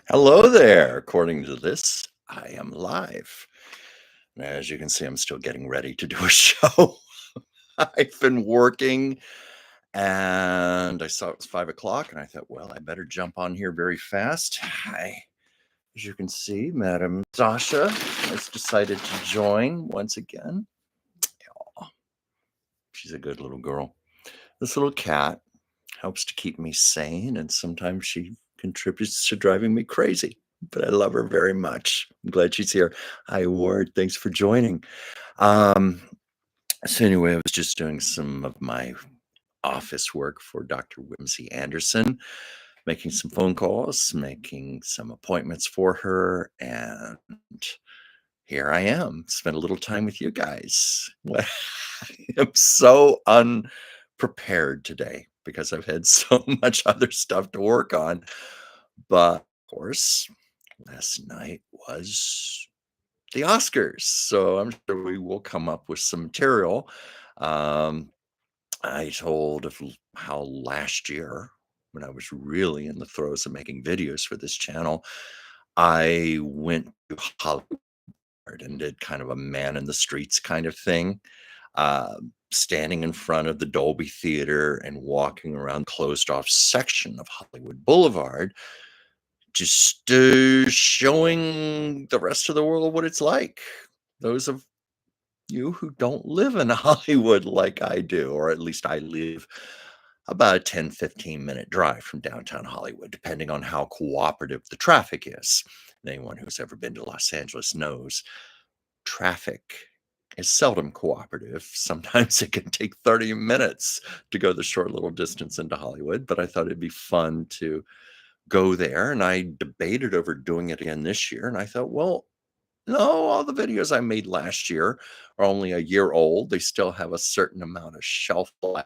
Hello there. According to this, I am live. And as you can see, I'm still getting ready to do a show. I've been working and I saw it was 5 o'clock and I thought, well, I better jump on here very fast. Hi. As you can see, Madam Sasha has decided to join once again. Aw, she's a good little girl. This little cat helps to keep me sane, and sometimes she contributes to driving me crazy. But I love her very much. I'm glad she's here. Hi, Ward. Thanks for joining. Um, so anyway, I was just doing some of my office work for Dr. Whimsy Anderson, making some phone calls, making some appointments for her, and here I am. Spent a little time with you guys. I am so unprepared today because I've had so much other stuff to work on. But of course, last night was the Oscars. So I'm sure we will come up with some material. Um, I told of how last year, when I was really in the throes of making videos for this channel, I went to Hollywood and did kind of a man in the streets kind of thing, standing in front of the Dolby Theater and walking around the closed off section of Hollywood Boulevard, just showing the rest of the world what it's like. Those of you who don't live in Hollywood like I do, or at least I live about a 10-15 minute drive from downtown Hollywood, depending on how cooperative the traffic is. Anyone who's ever been to Los Angeles knows traffic is seldom cooperative. Sometimes it can take 30 minutes to go the short little distance into Hollywood, but I thought it'd be fun to go there. And I debated over doing it again this year. And I thought, well, no, all the videos I made last year are only a year old. They still have a certain amount of shelf life.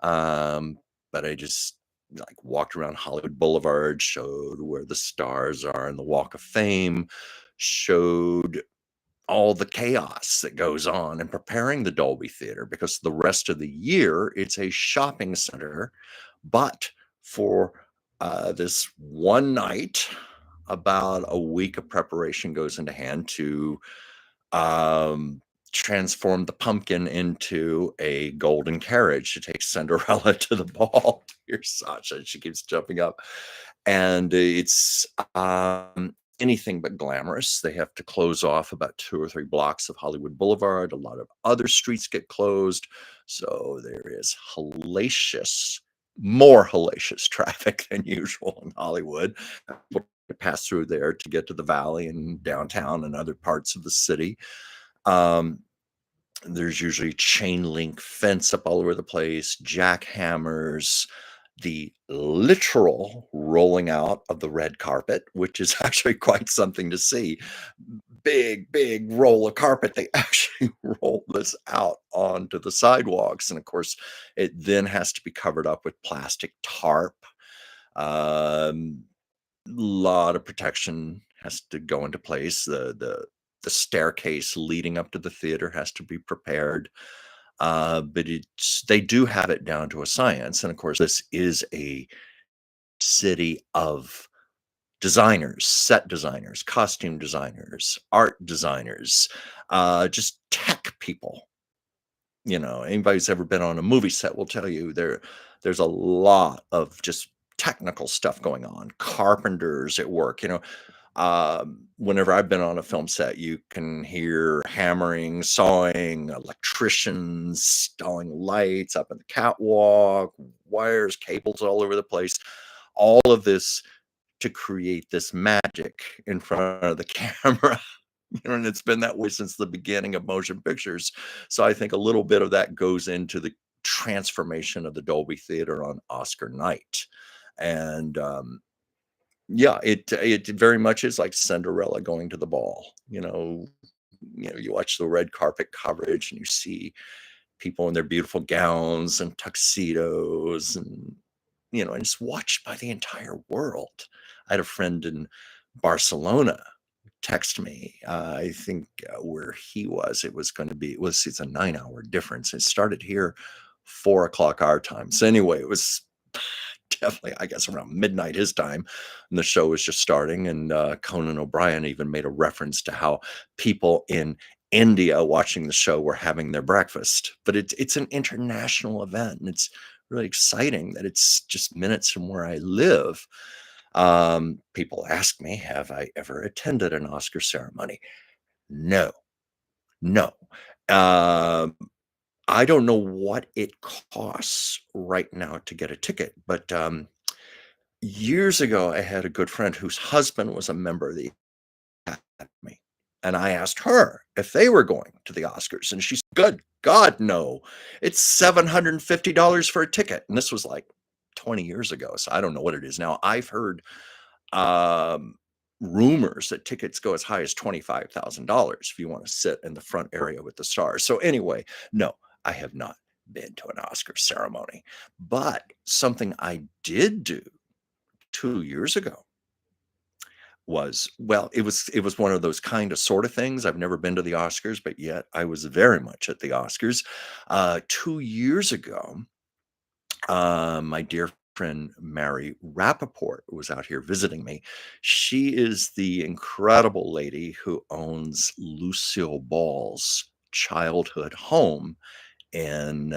Um, but I just like walked around Hollywood Boulevard, showed where the stars are in the Walk of Fame, showed all the chaos that goes on in preparing the Dolby Theater, because the rest of the year it's a shopping center. But for this one night, about a week of preparation goes into hand to um, transform the pumpkin into a golden carriage to take Cinderella to the ball. Here's Sasha. She keeps jumping up. And it's anything but glamorous. They have to close off about 2 or 3 blocks of Hollywood Boulevard. A lot of other streets get closed. So there is more hellacious traffic than usual in Hollywood. People pass through there to get to the valley and downtown and other parts of the city. Um, there's usually chain link fence up all over the place, jackhammers, the literal rolling out of the red carpet, which is actually quite something to see. Big, big roll of carpet. They actually roll this out onto the sidewalks. And of course, it then has to be covered up with plastic tarp. Um, lot of protection has to go into place. The staircase leading up to the theater has to be prepared. But they do have it down to a science. And of course, this is a city of designers, set designers, costume designers, art designers, just tech people. Anybody who's ever been on a movie set will tell you there's a lot of just technical stuff going on. Carpenters at work. Whenever I've been on a film set, you can hear hammering, sawing, electricians installing lights up in the catwalk, wires, cables all over the place. All of this to create this magic in front of the camera. And it's been that way since the beginning of motion pictures. So I think a little bit of that goes into the transformation of the Dolby Theater on Oscar night. And yeah, it very much is like Cinderella going to the ball. You watch the red carpet coverage and you see people in their beautiful gowns and tuxedos, and it's watched by the entire world. I had a friend in Barcelona text me. I think where he was, it's a 9 hour difference. It started here 4 o'clock our time. So anyway, it was definitely, I guess, around midnight his time, and the show was just starting, and, Conan O'Brien even made a reference to how people in India watching the show were having their breakfast, but it's an international event, and it's really exciting that it's just minutes from where I live. People ask me, "Have I ever attended an Oscar ceremony?" No, no. Um, I don't know what it costs right now to get a ticket, but, years ago, I had a good friend whose husband was a member of the Academy, and I asked her if they were going to the Oscars, and she said, "Good God, no. It's $750 for a ticket," and this was, like, 20 years ago, so I don't know what it is now. I've heard, um, rumors that tickets go as high as $25,000 if you wanna sit in the front area with the stars. So, anyway, no, I have not been to an Oscar ceremony, but something I did do 2 years ago was well, it was one of those kinda sorta things. I've never been to the Oscars, but yet I was very much at the Oscars. 2 years ago, my dear friend Mary Rappaport was out here visiting me. She is the incredible lady who owns Lucille Ball's childhood home in,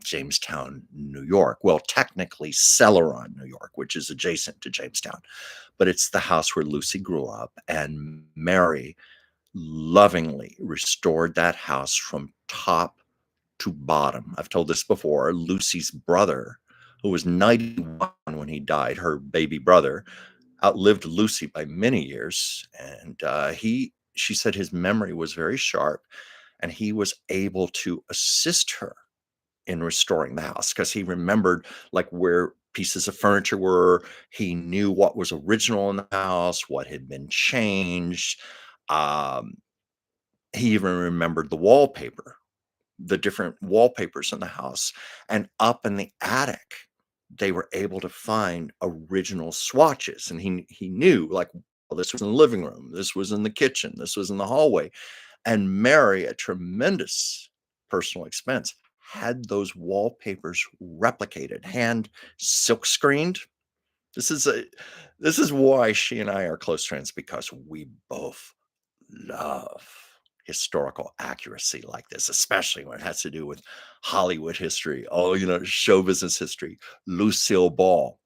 Jamestown, New York. Well, technically Celeron, New York, which is adjacent to Jamestown, but it's the house where Lucy grew up, and Mary lovingly restored that house from top to bottom. I've told this before. Lucy's brother, who was 91 when he died, her baby brother, outlived Lucy by many years, and, she said his memory was very sharp, and he was able to assist her in restoring the house because he remembered like where pieces of furniture were. He knew what was original in the house, what had been changed. Um, he even remembered the wallpaper, the different wallpapers in the house. And up in the attic, they were able to find original swatches. And he knew like, well, this was in the living room, this was in the kitchen, this was in the hallway. And Mary, at tremendous personal expense, had those wallpapers replicated, hand silk screened. This is a this is why she and I are close friends because we both love historical accuracy like this, especially when it has to do with Hollywood history. Oh, show business history, Lucille Ball.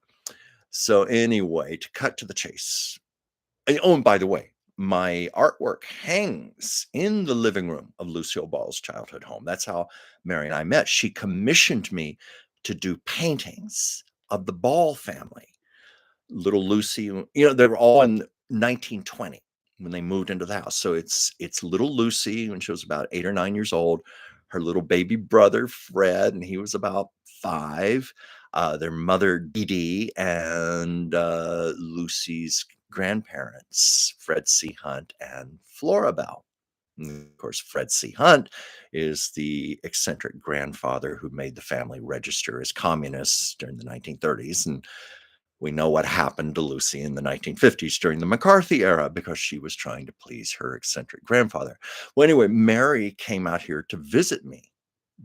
So anyway, to cut to the chase, and by the way, my artwork hangs in the living room of Lucille Ball's childhood home. That's how Mary and I met. She commissioned me to do paintings of the Ball family. Little Lucy, they were all in 1920 when they moved into the house. So it's little Lucy when she was about 8 or 9 years old, her little baby brother Fred, and he was about 5, their mother Dee Dee, and Lucy's grandparents, Fred C. Hunt and Flora Bell. And of course, Fred C. Hunt is the eccentric grandfather who made the family register as communists during the 1930s. And we know what happened to Lucy in the 1950s during the McCarthy era because she was trying to please her eccentric grandfather. Well, anyway, Mary came out here to visit me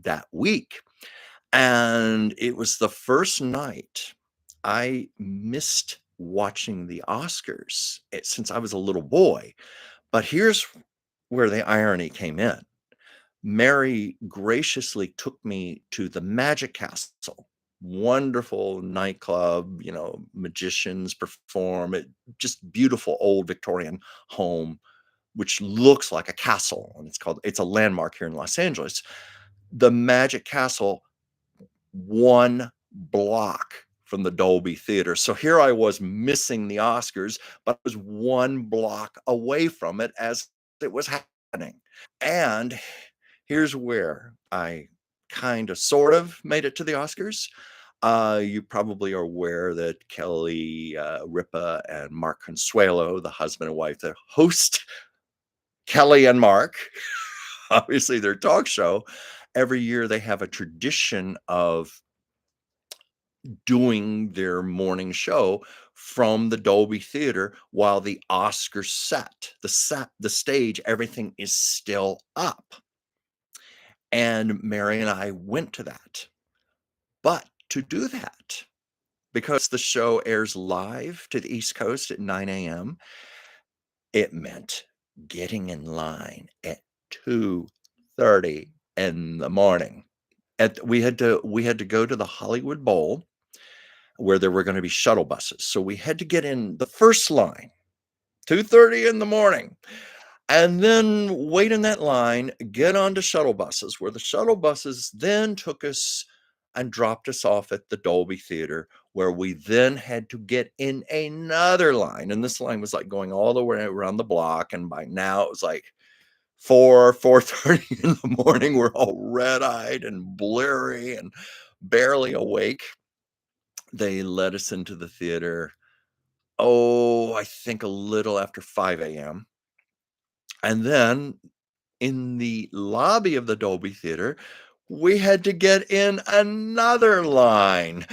that week. And it was the first night I missed watching the Oscars since I was a little boy. But here's where the irony came in. Mary graciously took me to the Magic Castle, wonderful nightclub, magicians perform it, just beautiful old Victorian home, which looks like a castle. And it's a landmark here in Los Angeles. The Magic Castle, 1 block from the Dolby Theater. So here I was missing the Oscars, but I was 1 block away from it as it was happening. And here's where I kind of sort of made it to the Oscars. You probably are aware that Kelly Ripa and Mark Consuelo, the husband and wife that host Kelly and Mark, obviously their talk show, every year they have a tradition of doing their morning show from the Dolby Theater while the Oscars the stage, everything is still up. And Mary and I went to that. But to do that, Because the show airs live to the East Coast at 9 a.m., it meant getting in line at 2:30 in the morning. We had to go to the Hollywood Bowl where there were gonna be shuttle buses, so we had to get in the first line, 2:30 in the morning, and then wait in that line, get onto shuttle buses, where the shuttle buses then took us and dropped us off at the Dolby Theater, where we then had to get in another line, and this line was, like, going all the way around the block, and by now it was, like, 4:30 in the morning. We're all red-eyed and bleary and barely awake. They let us into the theater, oh, I think a little after 5 a.m., and then in the lobby of the Dolby Theater, we had to get in another line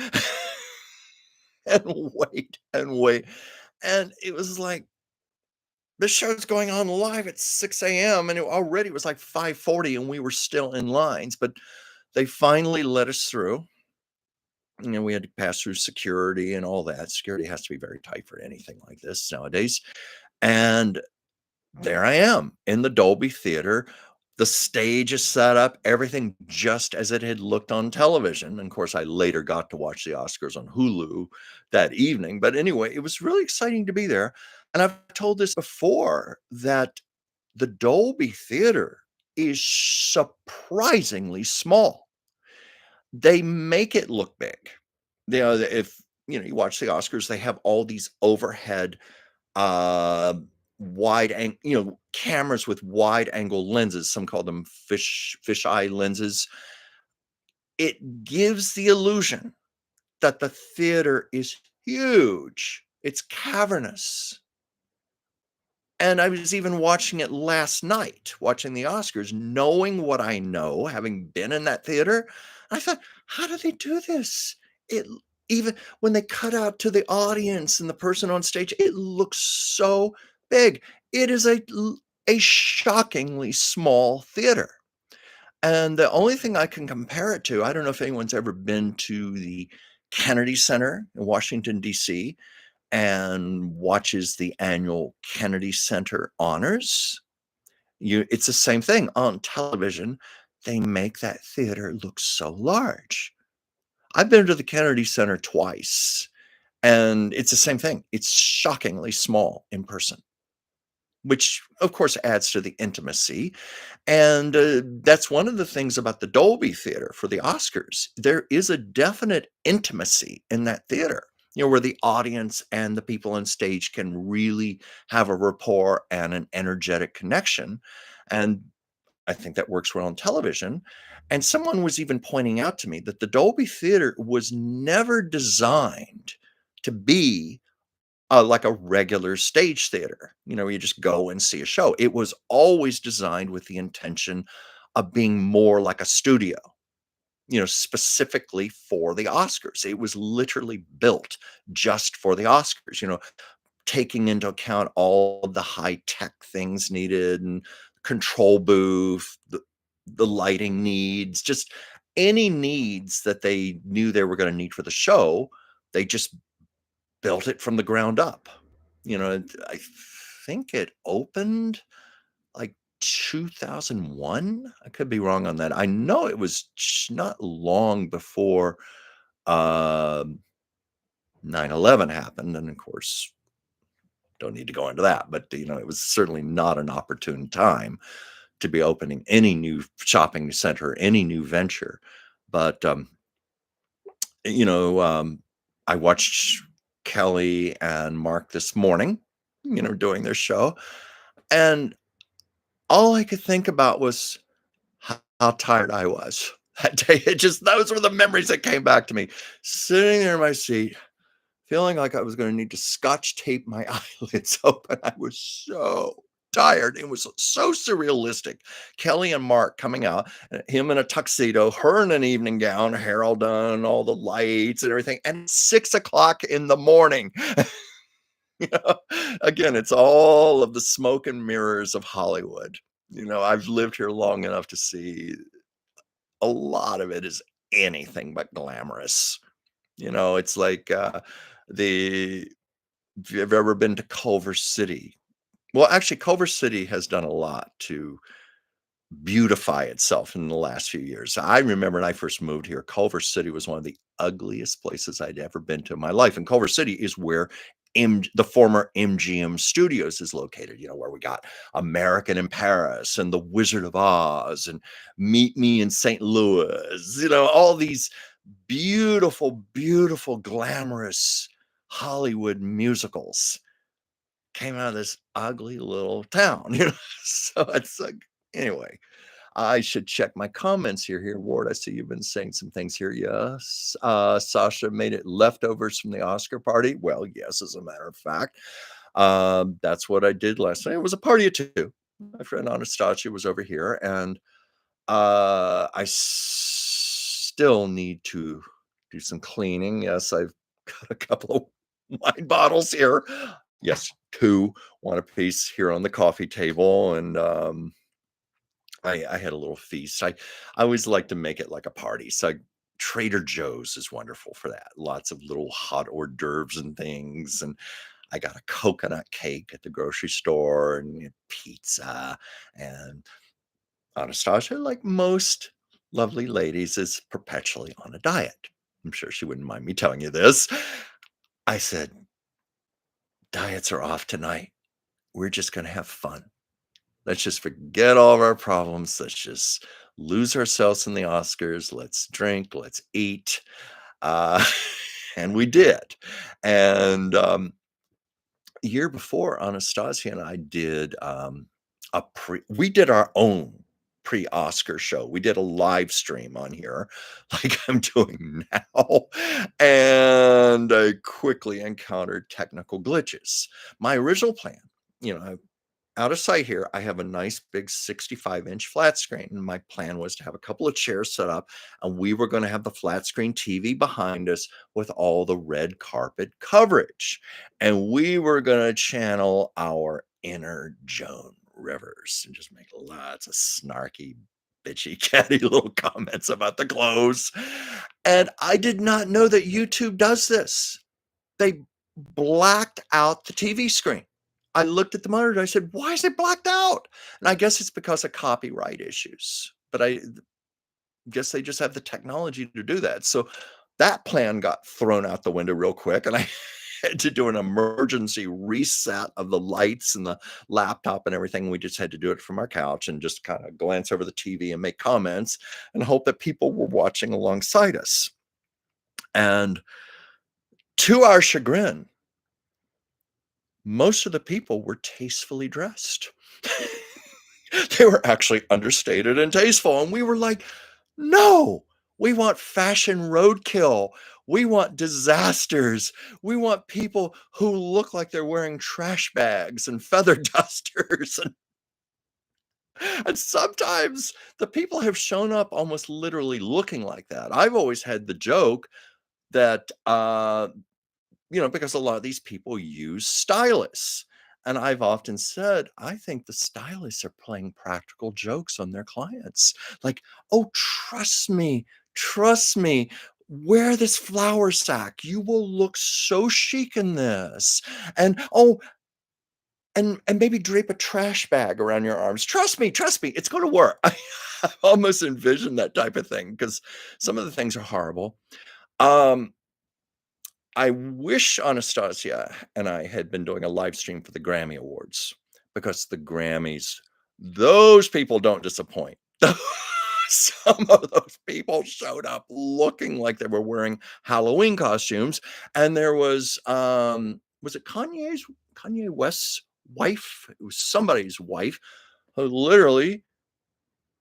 and wait and wait, and it was like, the show's going on live at 6 a.m., and it already was like 5:40, and we were still in lines, but they finally let us through. We had to pass through security and all that. Security has to be very tight for anything like this nowadays, and there I am in the Dolby Theater. The stage is set up, everything just as it had looked on television. And of course, I later got to watch the Oscars on Hulu that evening. But anyway, it was really exciting to be there. And I've told this before that the Dolby Theater is surprisingly small. They make it look big. If you watch the Oscars, they have all these overhead uh, cameras with wide angle lenses. Some call them fish eye lenses. It gives the illusion that the theater is huge. It's cavernous. And I was even watching it last night, watching the Oscars, knowing what I know, having been in that theater. I thought, how do they do this? It Even when they cut out to the audience and the person on stage, it looks so big. It is a shockingly small theater. And the only thing I can compare it to, I don't know if anyone's ever been to the Kennedy Center in Washington, D.C., and watches the annual Kennedy Center honors. It's the same thing on television. They make that theater look so large. I've been to the Kennedy Center twice, and it's the same thing. It's shockingly small in person, which of course adds to the intimacy. And that's one of the things about the Dolby Theater for the Oscars. There is a definite intimacy in that theater, where the audience and the people on stage can really have a rapport and an energetic connection. And I think that works well on television. And someone was even pointing out to me that the Dolby Theater was never designed to be like a regular stage theater, where you just go and see a show. It was always designed with the intention of being more like a studio, specifically for the Oscars. It was literally built just for the Oscars, taking into account all of the high tech things needed and control booth, the lighting needs, just any needs that they knew they were going to need for the show. They just built it from the ground up. I think it opened like 2001. I could be wrong on that. I know it was not long before um 9/11 happened, and of course, don't need to go into that, but it was certainly not an opportune time to be opening any new shopping center, any new venture. But you know, um, I watched Kelly and Mark this morning, doing their show, and all I could think about was how tired I was that day. Those were the memories that came back to me. Sitting there in my seat, feeling like I was gonna need to scotch tape my eyelids open. I was so tired. It was so surrealistic. Kelly and Mark coming out, him in a tuxedo, her in an evening gown, hair all done, all the lights and everything, and 6 o'clock in the morning. You know? Again, it's all of the smoke and mirrors of Hollywood. I've lived here long enough to see a lot of it is anything but glamorous. It's like, the if you've ever been to Culver City. Well, actually, Culver City has done a lot to beautify itself in the last few years. I remember when I first moved here, Culver City was one of the ugliest places I'd ever been to in my life, and Culver City is where the former MGM Studios is located, where we got American in Paris and The Wizard of Oz and Meet Me in St. Louis, all these beautiful, beautiful, glamorous Hollywood musicals came out of this ugly little town, So it's like, anyway, I should check my comments here, Ward. I see you've been saying some things here. Yes. Sasha made it leftovers from the Oscar party. Well, yes, as a matter of fact. That's what I did last night. It was a party of two. My friend Anastasia was over here, and I still need to do some cleaning. Yes, I've got a couple of wine bottles here. Yes, two, one apiece here on the coffee table, and I had a little feast. I always like to make it like a party. So Trader Joe's is wonderful for that. Lots of little hot hors d'oeuvres and things. And I got a coconut cake at the grocery store and pizza. And Anastasia, like most lovely ladies, is perpetually on a diet. I'm sure she wouldn't mind me telling you this. I said, diets are off tonight. We're just going to have fun. Let's just forget all of our problems. Let's just lose ourselves in the Oscars. Let's drink. Let's eat. Uh, and we did. And year before, Anastasia and I did we did our own pre-Oscar show. We did a live stream on here, like I'm doing now, and I quickly encountered technical glitches. My original plan, out of sight here, I have a nice big 65-inch flat screen. And my plan was to have a couple of chairs set up, and we were going to have the flat screen TV behind us with all the red carpet coverage. And we were going to channel our inner Joan Rivers and just make lots of snarky, bitchy, catty little comments about the clothes. And I did not know that YouTube does this. They blacked out the TV screen. I looked at the monitor. I said, "Why is it blacked out?" And I guess it's because of copyright issues. But I guess they just have the technology to do that. So that plan got thrown out the window real quick, and I had to do an emergency reset of the lights and the laptop and everything. We just had to do it from our couch and just kind of glance over the TV and make comments and hope that people were watching alongside us. And to our chagrin, most of the people were tastefully dressed. They were actually understated and tasteful. And we were like, no, we want fashion roadkill. We want disasters. We want people who look like they're wearing trash bags and feather dusters. And sometimes the people have shown up almost literally looking like that. I've always had the joke that because a lot of these people use stylists. And I've often said, I think the stylists are playing practical jokes on their clients. Like, oh, trust me, wear this flour sack. You will look so chic in this. And oh, and maybe drape a trash bag around your arms. Trust me, it's going to work. I almost envision that type of thing because some of the things are horrible. Um, I wish Anastasia and I had been doing a live stream for the Grammy Awards because the Grammys, those people don't disappoint. Some of those people showed up looking like they were wearing Halloween costumes, and there was it Kanye West's wife? It was somebody's wife who literally,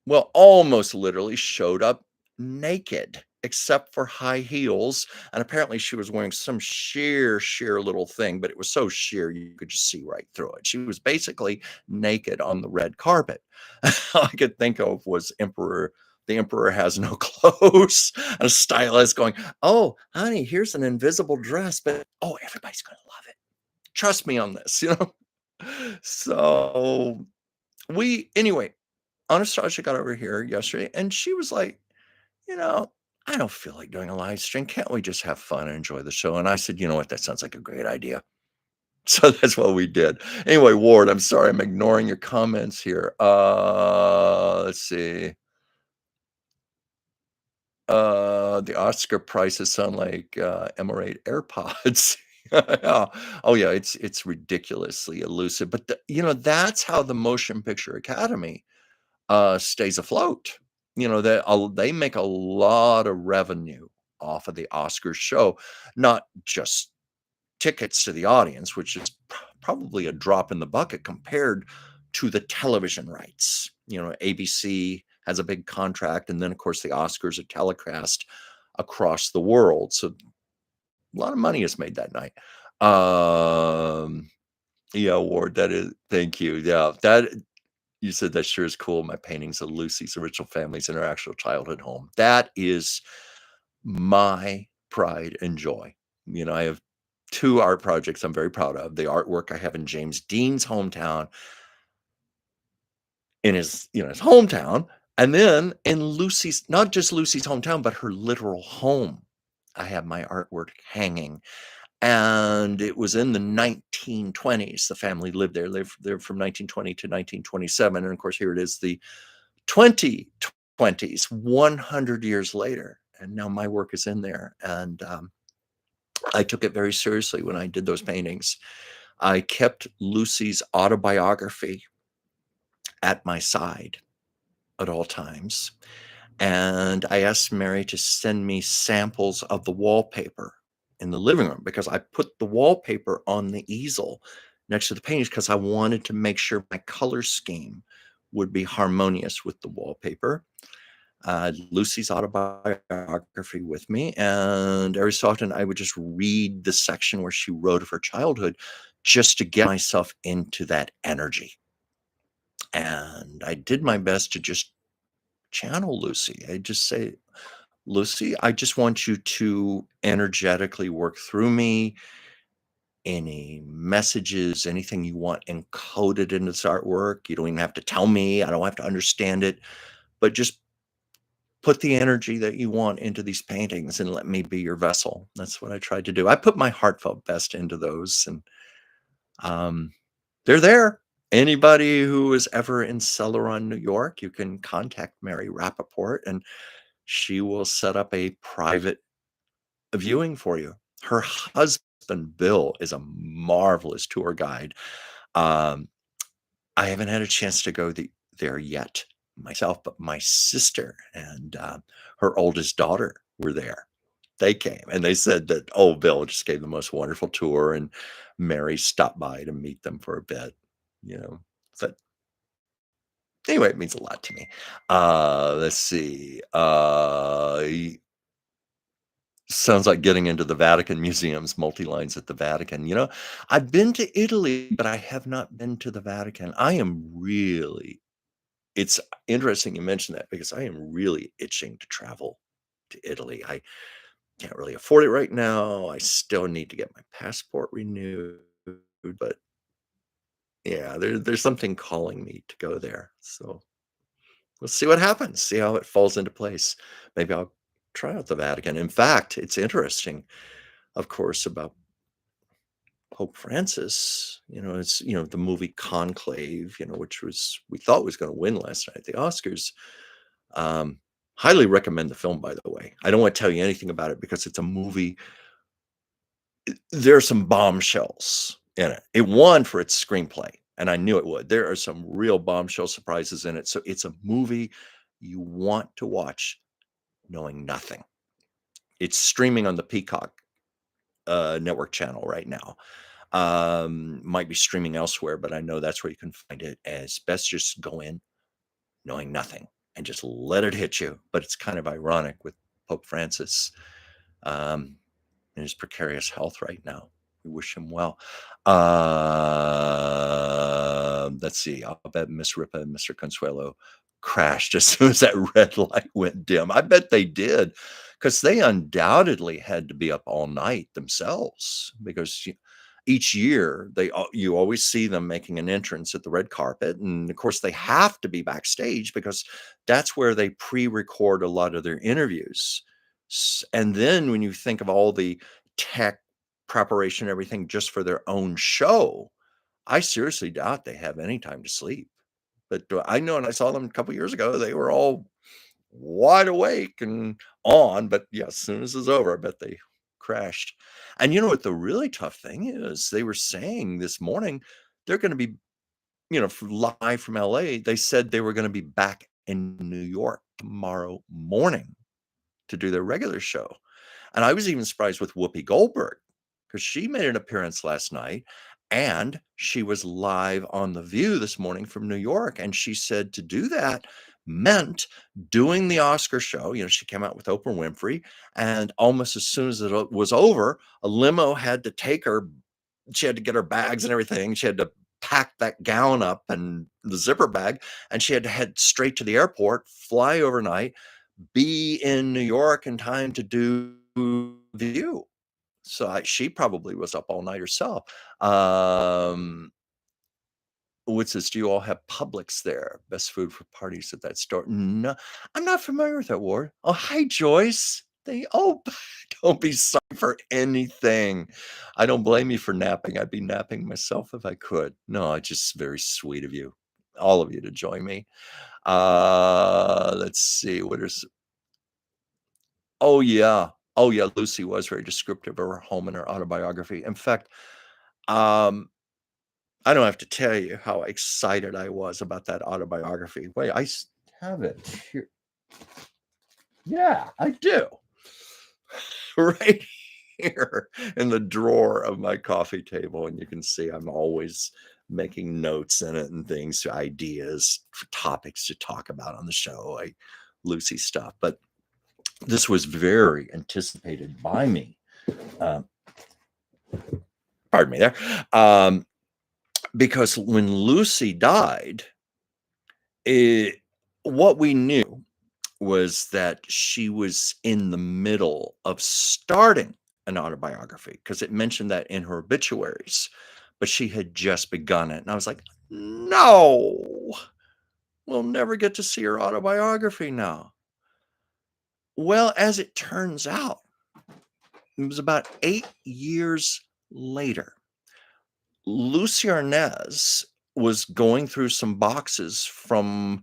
well, almost literally showed up naked, except for high heels, and apparently she was wearing some sheer little thing, but it was so sheer you could just see right through it. She was basically naked on the red carpet. All I could think of was the emperor has no clothes, and a stylist going, "Oh, honey, here's an invisible dress, but oh, everybody's gonna love it. Trust me on this." So anyway, Anastasia got over here yesterday, and she was like, you know, I don't feel like doing a live stream. Can't we just have fun and enjoy the show? And I said, you know what? That sounds like a great idea. So that's what we did. Anyway, Ward, I'm sorry I'm ignoring your comments here. Let's see. The Oscar prizes sound like M8 AirPods. Yeah. Oh yeah, it's ridiculously elusive. But that's how the Motion Picture Academy stays afloat. They make a lot of revenue off of the Oscars show, not just tickets to the audience, which is probably a drop in the bucket compared to the television rights. ABC has a big contract, and then of course the Oscars are telecast across the world, so a lot of money is made that night. Yeah, Ward, that is, thank you. Yeah, that you said that sure is cool. My paintings of Lucy's original families in her actual childhood home. That is my pride and joy. I have two art projects I'm very proud of. The artwork I have in James Dean's hometown, in his hometown, and then in Lucy's, not just Lucy's hometown, but her literal home. I have my artwork hanging. And it was in the 1920s. The family lived there from 1920 to 1927. And of course, here it is, the 2020s, 100 years later. And now my work is in there. And I took it very seriously when I did those paintings. I kept Lucy's autobiography at my side at all times. And I asked Mary to send me samples of the wallpaper in the living room because I put the wallpaper on the easel next to the paintings because I wanted to make sure my color scheme would be harmonious with the wallpaper. Lucy's autobiography with me, and every so often I would just read the section where she wrote of her childhood just to get myself into that energy. And I did my best to just channel Lucy. I just say, Lucy, I just want you to energetically work through me. Any messages, anything you want encoded in this artwork. You don't even have to tell me. I don't have to understand it, but just put the energy that you want into these paintings and let me be your vessel. That's what I tried to do. I put my heartfelt best into those, and um, they're there. Anybody who is ever in Celeron, New York, you can contact Mary Rappaport, and she will set up a private viewing for you. Her husband, Bill, is a marvelous tour guide. Um, I haven't had a chance to go there yet myself, but my sister and her oldest daughter were there. They came and they said that, oh, Bill just gave the most wonderful tour, and Mary stopped by to meet them for a bit. You know, but anyway, it means a lot to me. Let's see. Sounds like getting into the Vatican museums, multi-lines at the Vatican. I've been to Italy, but I have not been to the Vatican. It's interesting you mentioned that because I am really itching to travel to Italy. I can't really afford it right now. I still need to get my passport renewed, but yeah, there's something calling me to go there. So we'll see what happens, see how it falls into place. Maybe I'll try out the Vatican. In fact, it's interesting, of course, about Pope Francis. It's the movie Conclave, which we thought was going to win last night at the Oscars. Um, Highly recommend the film, by the way. I don't want to tell you anything about it because it's a movie. There are some bombshells in it. It won for its screenplay, and I knew it would. There are some real bombshell surprises in it. So it's a movie you want to watch knowing nothing. It's streaming on the Peacock network channel right now. Might be streaming elsewhere, but I know that's where you can find it. And it's best just go in knowing nothing and just let it hit you. But it's kind of ironic with Pope Francis in his precarious health right now. We wish him well. Let's see. I'll bet Miss Ripa and Mr. Consuelo crashed as soon as that red light went dim. I bet they did, because they undoubtedly had to be up all night themselves. Because each year you always see them making an entrance at the red carpet, and of course they have to be backstage because that's where they pre-record a lot of their interviews And then when you think of all the tech preparation, everything just for their own show, I seriously doubt they have any time to sleep. But I know, and I saw them a couple years ago, they were all wide awake and on, but yeah, as soon as it's over, I bet they crashed. And you know what the really tough thing is? They were saying this morning they're going to be, live from LA. They said they were going to be back in New York tomorrow morning to do their regular show. And I was even surprised with Whoopi Goldberg because she made an appearance last night and she was live on The View this morning from New York. And she said to do that meant doing the Oscar show. She came out with Oprah Winfrey, and almost as soon as it was over, a limo had to take her. She had to get her bags and everything. She had to pack that gown up and the zipper bag, and she had to head straight to the airport, fly overnight, be in New York in time to do View. So she probably was up all night herself. What's this? Do you all have Publix there? Best food for parties at that store? No, I'm not familiar with that word. Oh, hi, Joyce. Don't be sorry for anything. I don't blame you for napping. I'd be napping myself if I could. No, it's just very sweet of you, all of you, to join me. Let's see. What is Oh, yeah. Oh, yeah, Lucy was very descriptive of her home in her autobiography. In fact, um, I don't have to tell you how excited I was about that autobiography. Wait, have it here. Yeah, I do. Right here in the drawer of my coffee table, and you can see I'm always making notes in it and things, ideas for topics to talk about on the show, like Lucy stuff. But this was very anticipated by me. Um, pardon me there. Because when Lucy died, it, what we knew was that she was in the middle of starting an autobiography because it mentioned that in her obituaries, but she had just begun it. And I was like, no, we'll never get to see her autobiography now. Well, as it turns out, it was about 8 years later. Lucy Arnaz was going through some boxes from,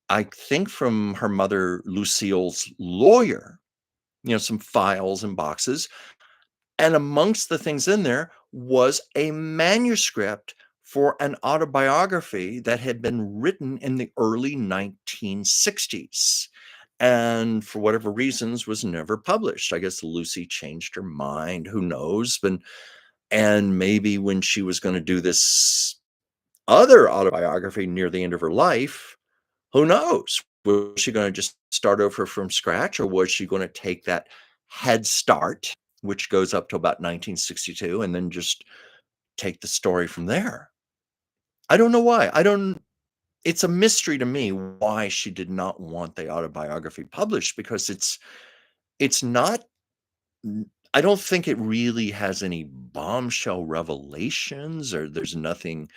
I think, from her mother, Lucille's lawyer, some files and boxes. And amongst the things in there was a manuscript for an autobiography that had been written in the early 1960s. And for whatever reasons was never published. I guess Lucy changed her mind. Who knows? And maybe when she was going to do this other autobiography near the end of her life, who knows? Was she going to just start over from scratch, or was she going to take that head start, which goes up to about 1962, and then just take the story from there? I don't know why. It's a mystery to me why she did not want the autobiography published, because it's not, I don't think it really has any bombshell revelations, or there's nothing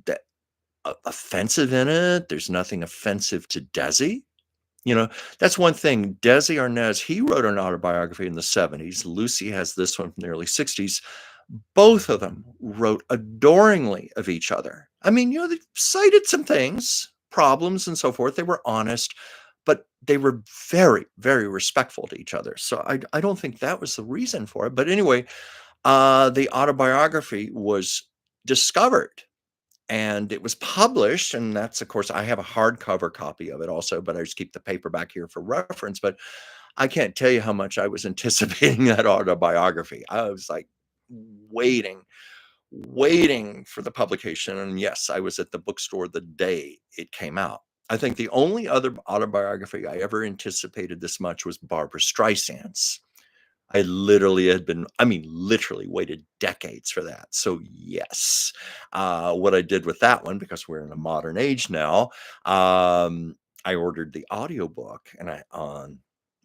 that offensive in it. There's nothing offensive to Desi. You know, that's one thing. Desi Arnaz, he wrote an autobiography in the 70s. Lucy has this one from the early 60s. Both of them wrote adoringly of each other. I mean, they cited some things, problems and so forth. They were honest, but they were very, very respectful to each other. So I don't think that was the reason for it. But anyway, the autobiography was discovered and it was published, and that's, of course, I have a hardcover copy of it also, but I just keep the paperback here for reference. But I can't tell you how much I was anticipating that autobiography. I was like waiting for the publication. And yes, I was at the bookstore the day it came out. I think the only other autobiography I ever anticipated this much was Barbara Streisand's. I literally waited decades for that. So yes, what I did with that one, because we're in a modern age now, I ordered the audiobook and on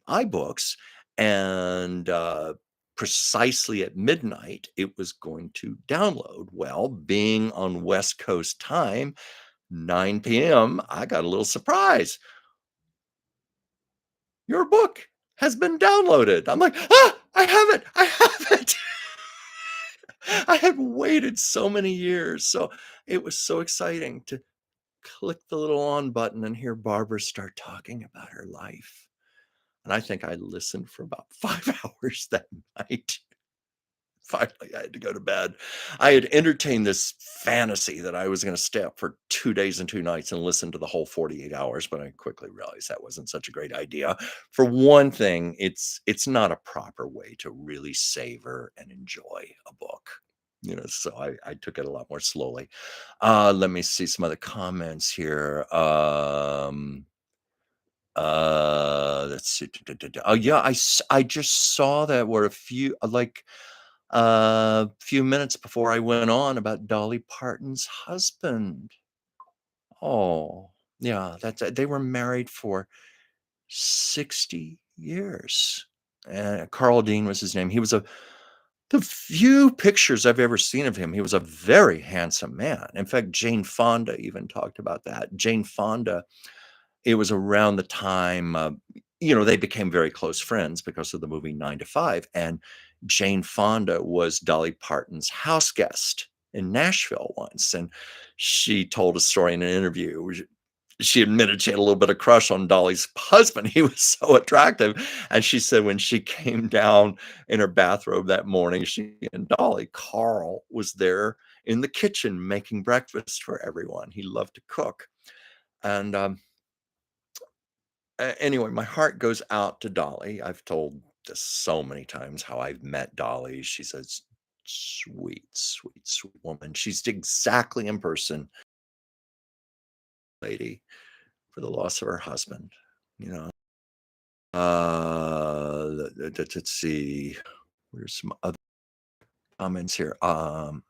iBooks, and precisely at midnight, it was going to download. Well, being on West Coast time, 9 p.m., I got a little surprise. Your book. has been downloaded. I'm like, "Ah, I have it. I have it." I had waited so many years, so it was so exciting to click the little on button and hear Barbara start talking about her life, and I think I listened for about 5 hours that night. Finally, I had to go to bed. I had entertained this fantasy that I was gonna stay up for 2 days and 2 nights and listen to the whole 48 hours, but I quickly realized that wasn't such a great idea. For one thing, it's not a proper way to really savor and enjoy a book, so I took it a lot more slowly. Let me see some other comments here. Let's see. Oh, yeah, I just saw that were a few, like, a few minutes before I went on about Dolly Parton's husband. Oh, yeah, they were married for 60 years. Carl Dean was his name. He was the few pictures I've ever seen of him, he was a very handsome man. In fact, Jane Fonda even talked about that. Jane Fonda, it was around the time, they became very close friends because of the movie 9 to 5, and Jane Fonda was Dolly Parton's house guest in Nashville once, and she told a story in an interview where she admitted she had a little bit of crush on Dolly's husband. He was so attractive, and she said when she came down in her bathrobe that morning, she and Dolly, Carl was there in the kitchen making breakfast for everyone. He loved to cook, and, anyway, my heart goes out to Dolly. I've told this so many times how I've met Dolly. She's a sweet, sweet, sweet woman. She's exactly in person, lady, for the loss of her husband. You know, let's see. There's some other comments here. Oh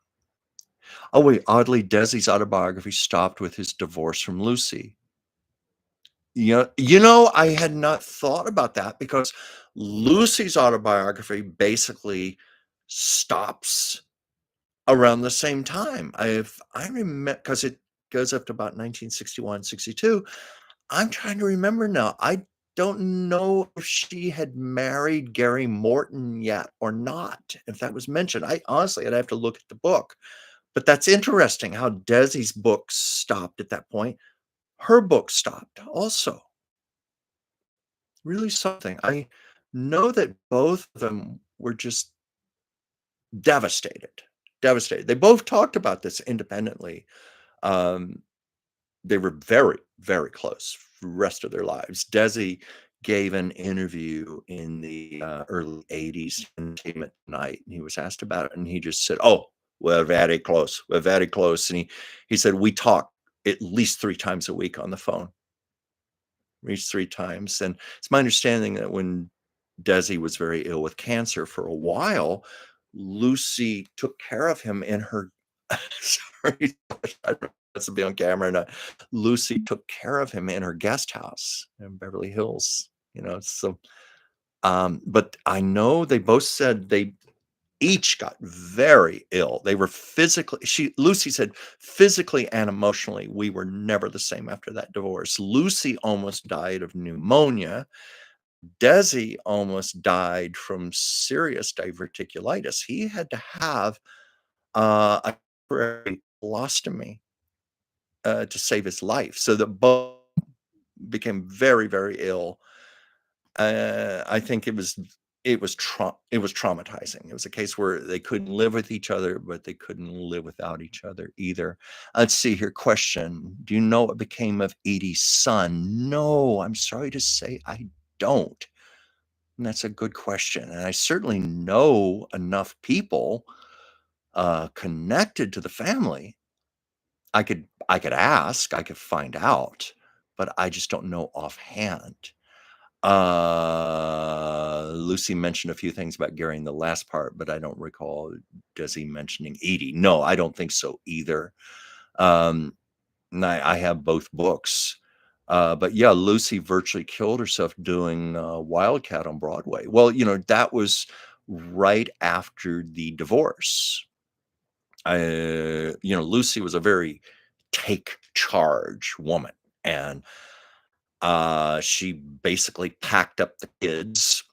wait, oddly, Desi's autobiography stopped with his divorce from Lucy. Yeah, I had not thought about that because Lucy's autobiography basically stops around the same time. I remember because it goes up to about 1961, 62. I'm trying to remember now. I don't know if she had married Gary Morton yet or not, if that was mentioned. I'd have to look at the book. But that's interesting how Desi's book stopped at that point. Her book stopped also. Really something. I know that both of them were just devastated, devastated. They both talked about this independently. Um, they were very, very close for the rest of their lives. Desi gave an interview in the early 80s in Entertainment Tonight, and he was asked about it, and he just said, "Oh, we're very close. We're very close." And he said, "We talk at least 3 times a week on the phone." Reached 3 times, and it's my understanding that when Desi was very ill with cancer for a while, Lucy took care of him in her sorry, I don't know if this will be on camera or not. Lucy took care of him in her guest house in Beverly Hills, so, but I know they both said they each got very ill. They were Lucy said, "Physically and emotionally, we were never the same after that divorce." Lucy almost died of pneumonia. Desi almost died from serious diverticulitis. He had to have, a temporary colostomy, to save his life. So the both became very, very ill. I think it was traumatizing. It was a case where they couldn't live with each other, but they couldn't live without each other either. Let's see here. Question: do you know what became of Edie's son? No, I'm sorry to say I don't. And that's a good question. And I certainly know enough people connected to the family. I could ask, I could find out, but I just don't know offhand. Lucy mentioned a few things about Gary in the last part, but I don't recall Desi mentioning Edie. No, I don't think so either. Um, and I have both books. But yeah, Lucy virtually killed herself doing Wildcat on Broadway. Well, that was right after the divorce. Lucy was a very take charge woman. And She basically packed up the kids,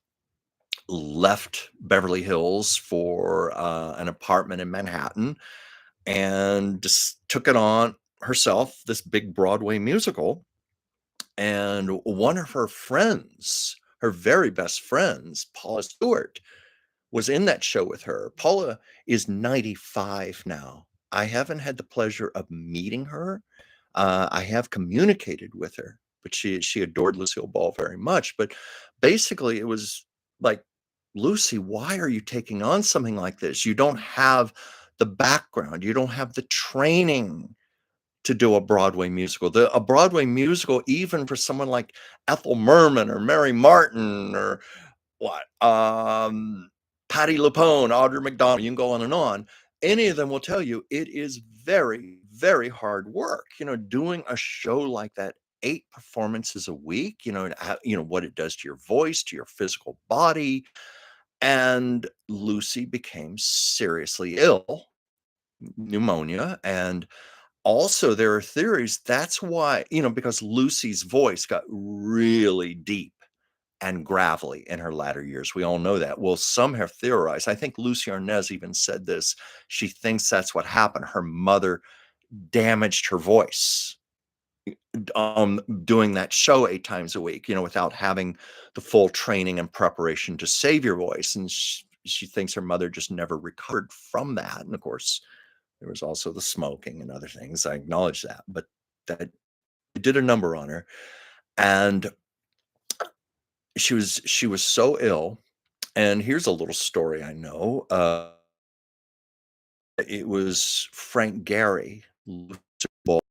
left Beverly Hills for an apartment in Manhattan, and just took it on herself, this big Broadway musical. And one of her friends, her very best friends, Paula Stewart, was in that show with her. Paula is 95 now. I haven't had the pleasure of meeting her. I have communicated with her, but she adored Lucille Ball very much. But basically, it was like, Lucy, why are you taking on something like this? You don't have the background, you don't have the training to do a Broadway musical. A Broadway musical, even for someone like Ethel Merman or Mary Martin or what, Patti LuPone, Audra McDonald, you can go on and on. Any of them will tell you it is very, very hard work. Doing a show like that, 8 performances a week, and what it does to your voice, to your physical body. And Lucy became seriously ill, pneumonia, and also there are theories that's why, because Lucy's voice got really deep and gravelly in her latter years. We all know that. Well, some have theorized. I think Lucy Arnaz even said this. She thinks that's what happened. Her mother damaged her voice, doing that show 8 times a week, without having the full training and preparation to save your voice. And she thinks her mother just never recovered from that. And of course, there was also the smoking and other things. I acknowledge that, but that it did a number on her. And she was so ill. And here's a little story I know. It was Frank Gehry, Lucille Ball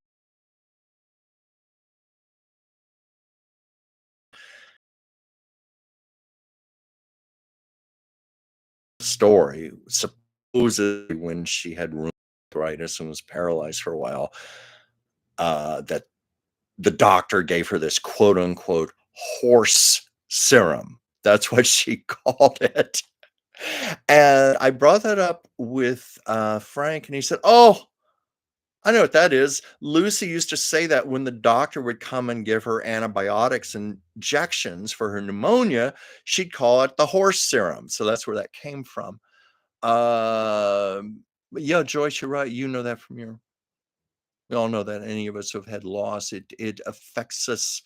story. Supposedly, when she had rheumatoid arthritis and was paralyzed for a while, that the doctor gave her this quote unquote horse serum. That's what she called it. And I brought that up with Frank, and he said, "Oh, I know what that is. Lucy used to say that when the doctor would come and give her antibiotics and injections for her pneumonia, she'd call it the horse serum." So that's where that came from. But yeah, Joyce, you're right. You know that from your. We all know that any of us who have had loss, it affects us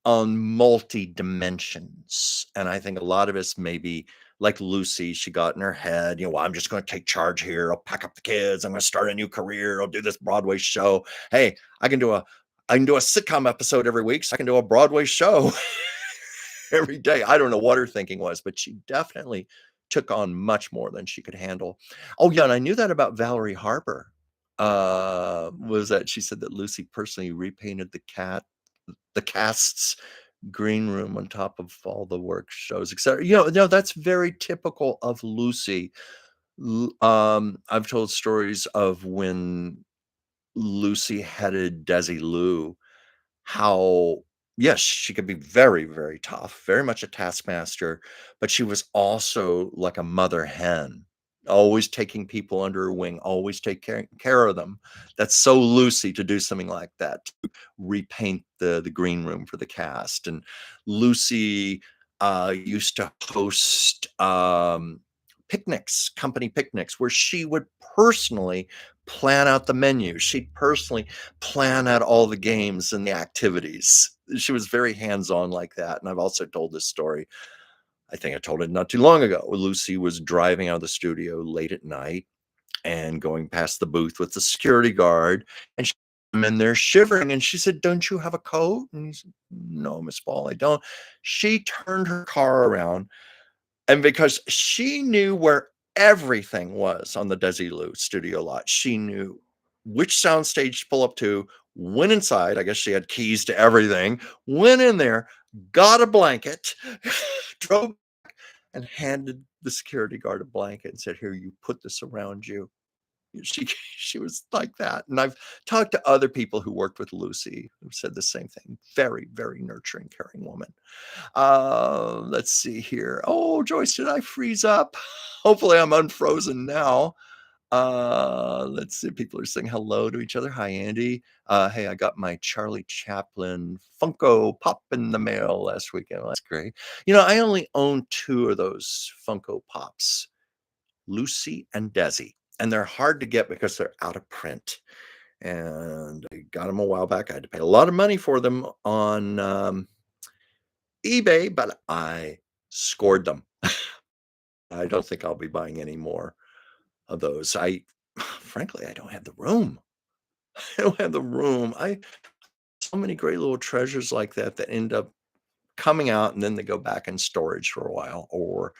on multi dimensions. And I think a lot of us, maybe like Lucy, she got in her head, well, I'm just going to take charge here. I'll pack up the kids. I'm going to start a new career. I'll do this Broadway show. Hey, I can do a sitcom episode every week, so I can do a Broadway show every day. I don't know what her thinking was, but she definitely took on much more than she could handle. Oh yeah, and I knew that about Valerie Harper. Was that she said that Lucy personally repainted the cast's green room on top of all the work shows, etc. No, that's very typical of Lucy. I've told stories of when Lucy headed Desi Lou, how yes, she could be very, very tough, very much a taskmaster, but she was also like a mother hen, always taking people under her wing, always take care of them. That's so Lucy to do something like that, to repaint the green room for the cast. And Lucy used to host picnics, company picnics, where she would personally plan out the menu. She'd personally plan out all the games and the activities. She was very hands-on like that. And I've also told this story. I think I told it not too long ago. Lucy was driving out of the studio late at night and going past the booth with the security guard, and I'm in there shivering. And she said, "Don't you have a coat?" And he said, "No, Miss Ball, I don't." She turned her car around, and because she knew where everything was on the Desilu studio lot, she knew which soundstage to pull up to, went inside. I guess she had keys to everything, went in there, got a blanket, drove and handed the security guard a blanket and said, "Here, you put this around you." She was like that. And I've talked to other people who worked with Lucy who said the same thing. Very, very nurturing, caring woman. Let's see here. Oh, Joyce, did I freeze up? Hopefully I'm unfrozen now. Let's see, people are saying hello to each other. Hi, Andy. Hey, I got my Charlie Chaplin Funko Pop in the mail last weekend. Well, that's great. I only own 2 of those Funko Pops, Lucy and Desi, and they're hard to get because they're out of print. And I got them a while back. I had to pay a lot of money for them on eBay, but I scored them. I don't think I'll be buying any more of those. I frankly, I don't have the room. I don't have the room. I so many great little treasures like that that end up coming out and then they go back in storage for a while, or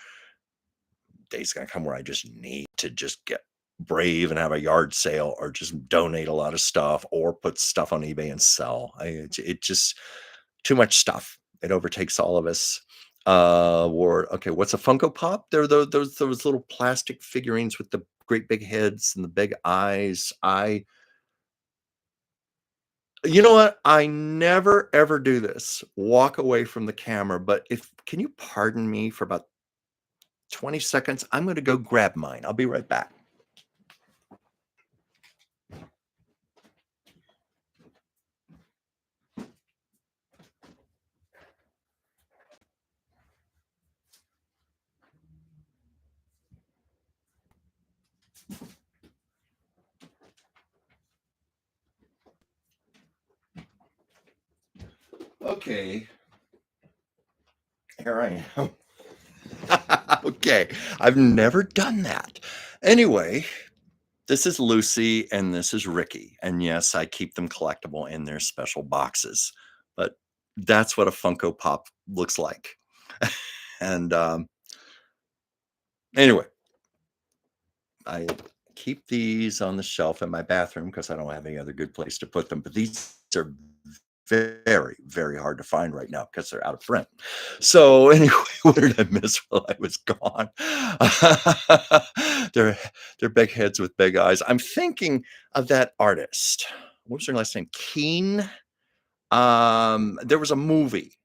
days gonna come where I just need to just get brave and have a yard sale or just donate a lot of stuff or put stuff on eBay and sell. It just too much stuff. It overtakes all of us. Or okay, what's a Funko Pop? They're those little plastic figurines with the great big heads and the big eyes. You know what? I never ever do this. Walk away from the camera, but if can you pardon me for about 20 seconds? I'm going to go grab mine. I'll be right back. Okay, here I am. Okay, I've never done that. Anyway, this is Lucy and this is Ricky. And yes, I keep them collectible in their special boxes. But that's what a Funko Pop looks like. And anyway, I keep these on the shelf in my bathroom because I don't have any other good place to put them. But these are very, very hard to find right now because they're out of print. So anyway, what did I miss while I was gone? they're they're big heads with big eyes. I'm thinking of that artist. What was her last name? Keen. There was a movie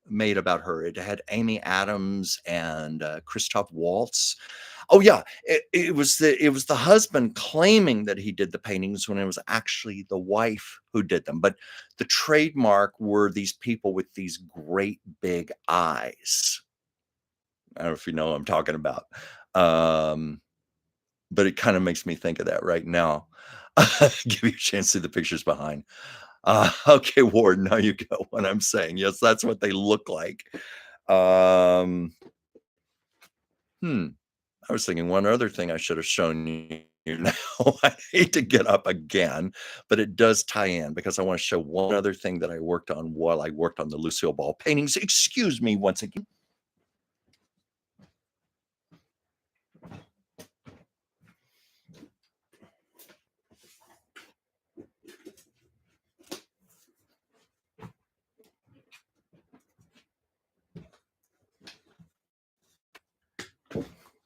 made about her. It had Amy Adams and Christoph Waltz. Oh yeah, it was the husband claiming that he did the paintings when it was actually the wife who did them. But the trademark were these people with these great big eyes. I don't know if you know what I'm talking about. Um, but it kind of makes me think of that right now. Give you a chance to see the pictures behind. Okay, Ward, now you go what I'm saying. Yes, that's what they look like. Um, hmm. I was thinking one other thing I should have shown you now. I hate to get up again, but it does tie in because I want to show one other thing that I worked on while I worked on the Lucille Ball paintings. Excuse me once again.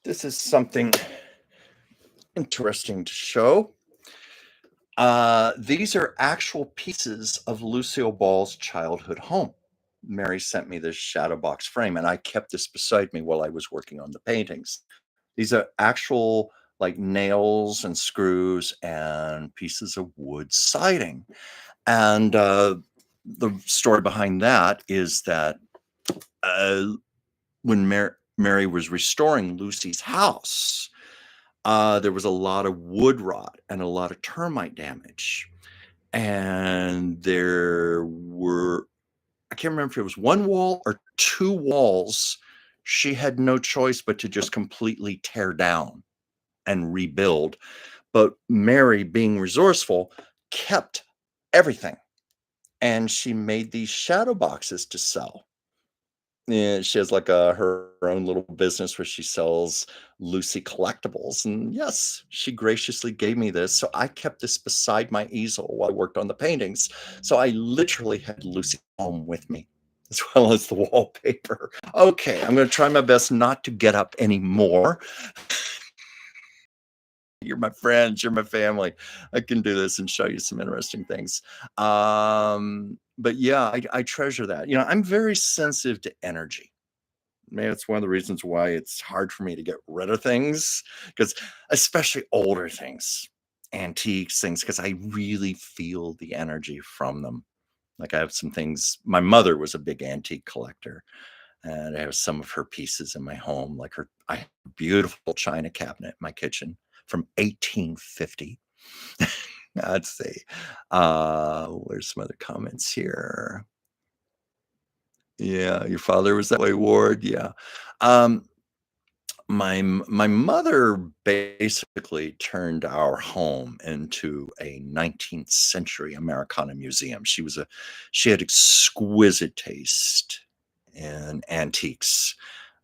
This is something interesting to show. These are actual pieces of Lucille Ball's childhood home. Mary sent me this shadow box frame, and I kept this beside me while I was working on the paintings. These are actual like nails and screws and pieces of wood siding. And the story behind that is that uh, when Mary was restoring Lucy's house, there was a lot of wood rot and a lot of termite damage. And there were, I can't remember if it was one wall or 2 walls she had no choice but to just completely tear down and rebuild. But Mary, being resourceful, kept everything, and she made these shadow boxes to sell. Yeah, she has like her own little business where she sells Lucy collectibles. And yes, she graciously gave me this. So I kept this beside my easel while I worked on the paintings. So I literally had Lucy home with me as well as the wallpaper. Okay, I'm going to try my best not to get up anymore. You're my friends, you're my family. I can do this and show you some interesting things. But yeah, I treasure that. I'm very sensitive to energy. Maybe it's one of the reasons why it's hard for me to get rid of things, because especially older things, antiques, things, because I really feel the energy from them. Like I have some things. My mother was a big antique collector, and I have some of her pieces in my home. Like I have a beautiful china cabinet in my kitchen from 1850. Let's see. Where's some other comments here? Yeah, your father was that way, Ward. Yeah. Um, my mother basically turned our home into a 19th century Americana museum. She had exquisite taste in antiques,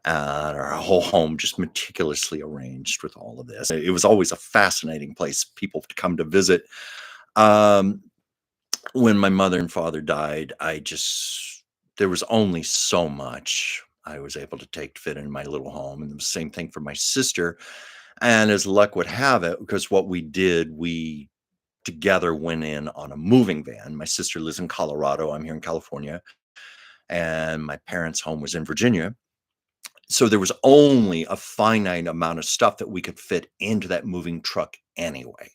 and our whole home just meticulously arranged with all of this. It was always a fascinating place people to come to visit. Um, when my mother and father died, there was only so much I was able to take to fit in my little home, and the same thing for my sister. And as luck would have it, because what we did, we together went in on a moving van. My sister lives in Colorado. I'm here in California, and my parents' home was in Virginia. So there was only a finite amount of stuff that we could fit into that moving truck anyway.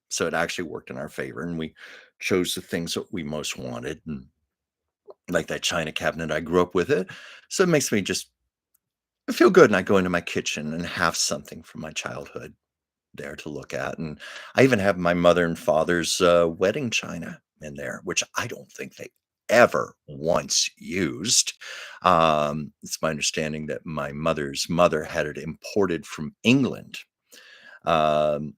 So it actually worked in our favor, and we chose the things that we most wanted. And like that china cabinet, I grew up with it. So it makes me just feel good. And I go into my kitchen and have something from my childhood there to look at. And I even have my mother and father's wedding china in there, which I don't think they ever once used. It's my understanding that my mother's mother had it imported from England. Um,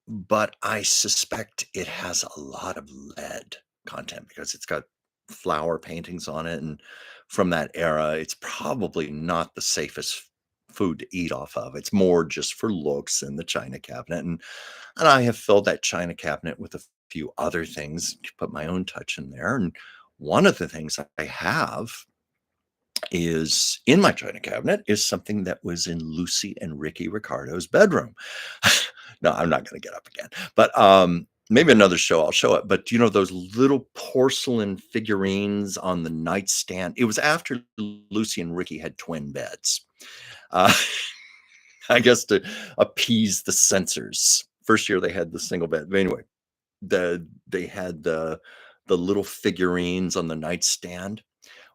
but I suspect it has a lot of lead content because it's got flower paintings on it, and from that era, it's probably not the safest food to eat off of. It's more just for looks in the china cabinet, and I have filled that china cabinet with a few other things to put my own touch in there, and one of the things I have is in my china cabinet is something that was in Lucy and Ricky Ricardo's bedroom. No, I'm not gonna get up again, but, maybe another show I'll show it, but do you know those little porcelain figurines on the nightstand? It was after Lucy and Ricky had twin beds, uh, I guess to appease the censors. First year they had the single bed, but anyway, they had the little figurines on the nightstand.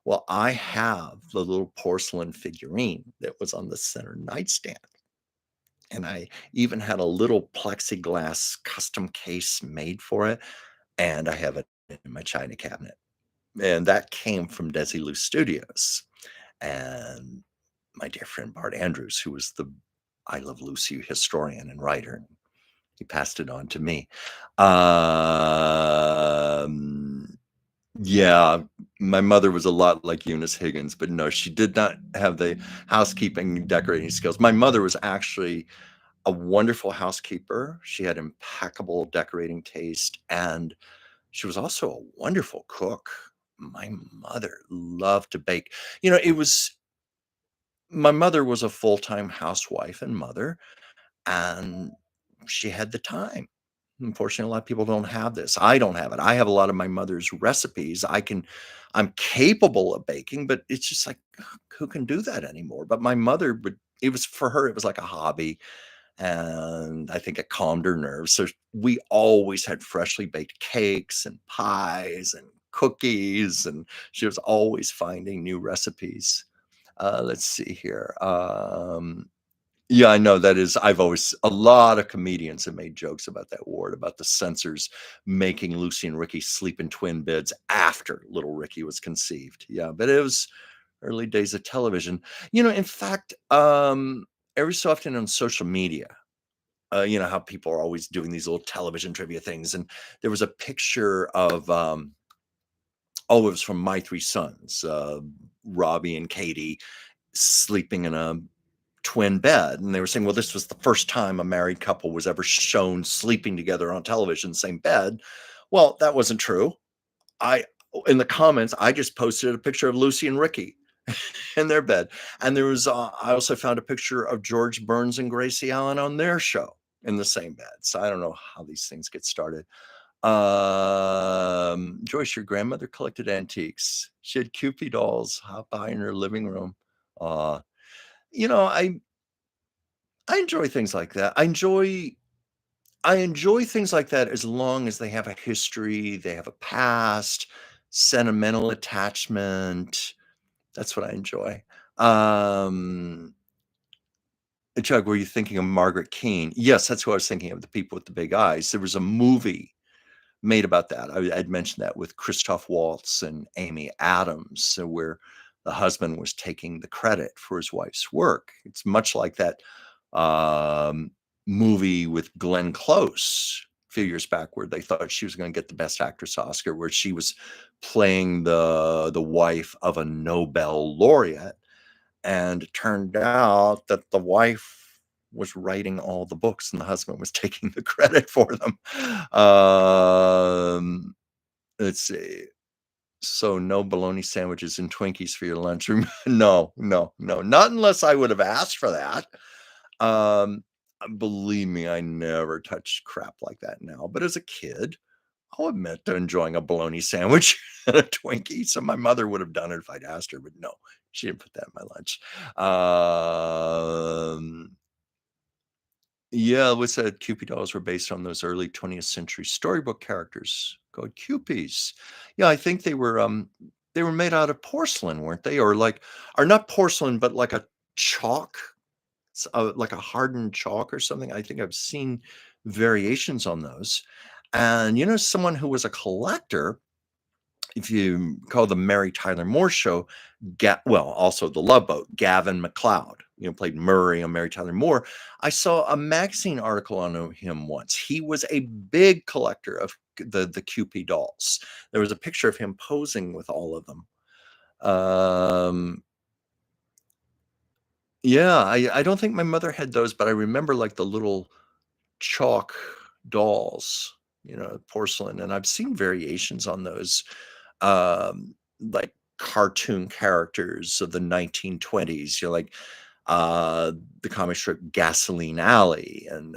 Well, I have the little porcelain figurine that was on the center nightstand, and I even had a little plexiglass custom case made for it, and I have it in my china cabinet, and that came from Desi Studios, and my dear friend Bart Andrews, who was the I Love Lucy historian and writer, he passed it on to me. Um Yeah, my mother was a lot like Eunice Higgins, but no, she did not have the housekeeping and decorating skills. My mother was actually a wonderful housekeeper. She had impeccable decorating taste, and she was also a wonderful cook. My mother loved to bake. You know, it was my mother was a full-time housewife and mother, and she had the time. Unfortunately, a lot of people don't have this. I don't have it. I have a lot of my mother's recipes. I'm capable of baking, but it's just like, ugh, who can do that anymore? But my mother would, it was for her, it was like a hobby. And I think it calmed her nerves. So we always had freshly baked cakes and pies and cookies. And she was always finding new recipes. Let's see here. Yeah, I know that is I've always a lot of comedians have made jokes about that ward, about the censors making Lucy and Ricky sleep in twin beds after little Ricky was conceived. Yeah, but it was early days of television. In fact, every so often on social media, you know how people are always doing these little television trivia things, and there was a picture of, oh, it was from My Three Sons, Robbie and Katie sleeping in a twin bed, and they were saying, well, this was the first time a married couple was ever shown sleeping together on television, same bed. Well, that wasn't true. I In the comments, I just posted a picture of Lucy and Ricky in their bed, and there was I also found a picture of George Burns and Gracie Allen on their show in the same bed. So I don't know how these things get started. Joyce, your grandmother collected antiques. She had Kewpie dolls hop by in her living room. Uh, you know, I enjoy things like that. I enjoy things like that as long as they have a history, they have a past, sentimental attachment. That's what I enjoy. Um, Chuck, were you thinking of Margaret Keane? Yes, that's who I was thinking of, The People with the Big Eyes. There was a movie made about that. I'd mentioned that with Christoph Waltz and Amy Adams, so where the husband was taking the credit for his wife's work. It's much like that um, movie with Glenn Close a few years back, where they thought she was going to get the Best Actress Oscar, where she was playing the wife of a Nobel laureate, and it turned out that the wife was writing all the books and the husband was taking the credit for them. Let's see. So no bologna sandwiches and Twinkies for your lunch. No, no, no, not unless I would have asked for that. Um, Believe me, I never touched crap like that now. But as a kid, I'll admit to enjoying a bologna sandwich and a Twinkie. So my mother would have done it if I'd asked her, but no, she didn't put that in my lunch. Yeah, it was said Kewpie dolls were based on those early 20th century storybook characters called Kewpies. Yeah, I think they were made out of porcelain, weren't they? Or not porcelain, but like a chalk, like a hardened chalk or something. I think I've seen variations on those. And someone who was a collector, if you call the Mary Tyler Moore Show, also the Love Boat, Gavin McLeod, played Murray on Mary Tyler Moore. I saw a magazine article on him once. He was a big collector of the Kewpie dolls. There was a picture of him posing with all of them. Um, yeah, I don't think my mother had those, but I remember like the little chalk dolls, porcelain, and I've seen variations on those, like cartoon characters of the 1920s, like the comic strip Gasoline Alley, and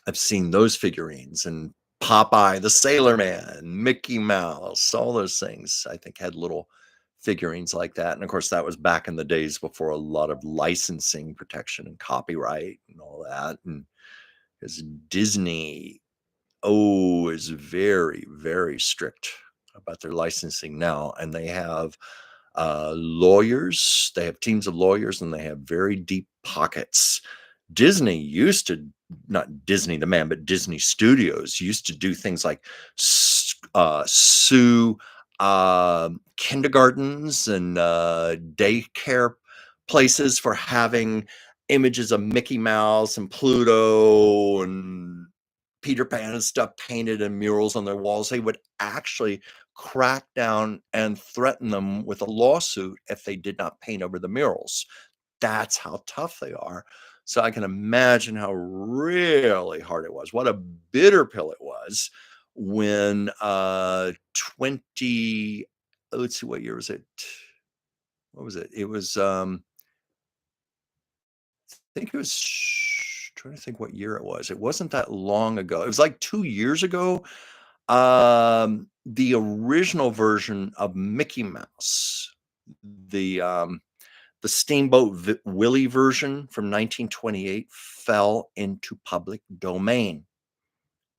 I've seen those figurines, and Popeye the Sailor Man, Mickey Mouse, all those things I think had little figurines like that. And of course, that was back in the days before a lot of licensing protection and copyright and all that. And because Disney, is very, very strict about their licensing now. And they have lawyers, they have teams of lawyers, and they have very deep pockets. Disney used to, not Disney the man, but Disney Studios used to do things like sue kindergartens and daycare places for having images of Mickey Mouse and Pluto and Peter Pan and stuff painted in murals on their walls. They would actually crack down and threaten them with a lawsuit if they did not paint over the murals. That's how tough they are. So I can imagine how really hard it was. What a bitter pill it was when 20, let's see, what year was it? What was it? It was I think it was trying to think what year it was. It wasn't that long ago. It was like 2 years ago. The original version of Mickey Mouse, the Steamboat Willie version from 1928 fell into public domain,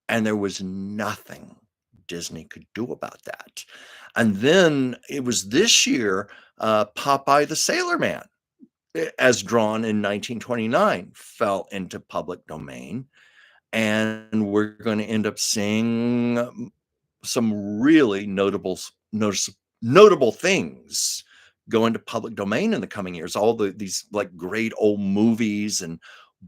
and there was nothing Disney could do about that. And then it was this year, Popeye the Sailor Man, as drawn in 1929, fell into public domain, and we're going to end up seeing some really notable things go into public domain in the coming years. All these like great old movies and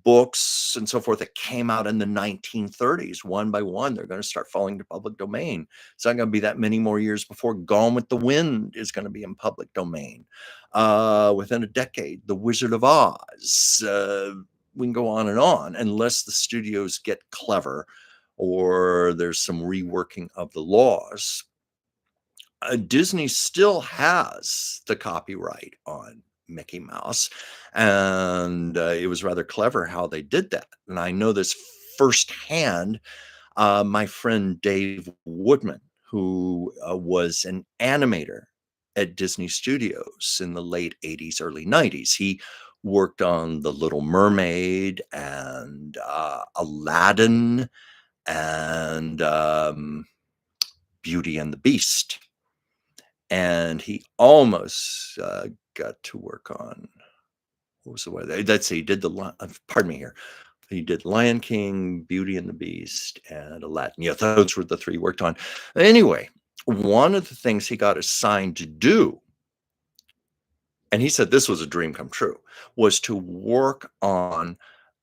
books and so forth that came out in the 1930s, one by one, they're going to start falling to public domain. It's not going to be that many more years before Gone with the Wind is going to be in public domain. Within a decade, The Wizard of Oz. We can go on, unless the studios get clever or there's some reworking of the laws. Disney still has the copyright on Mickey Mouse, and it was rather clever how they did that. And I know this firsthand. My friend Dave Woodman, who was an animator at Disney Studios in the late '80s, early '90s. He worked on The Little Mermaid and, Aladdin and, Beauty and the Beast, and he almost, got to work on what was the one? Let's see, he did pardon me here. He did Lion King, Beauty and the Beast, and Aladdin. Yeah, those were the 3 he worked on. Anyway, one of the things he got assigned to do, and he said this was a dream come true, was to work on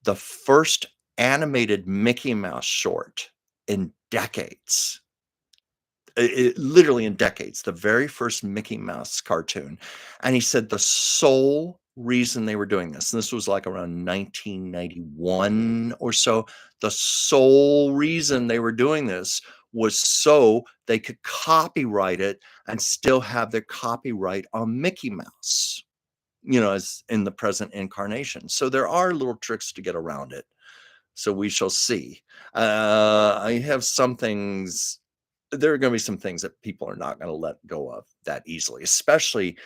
the first animated Mickey Mouse short in decades. Literally in decades, the very first Mickey Mouse cartoon, and he said the sole reason they were doing this, and this was, like, around 1991 or so, the sole reason they were doing this was so they could copyright it and still have their copyright on Mickey Mouse, as in the present incarnation. So there are little tricks to get around it. So we shall see. I have some things there are gonna be some things that people are not gonna let go of that easily, especially,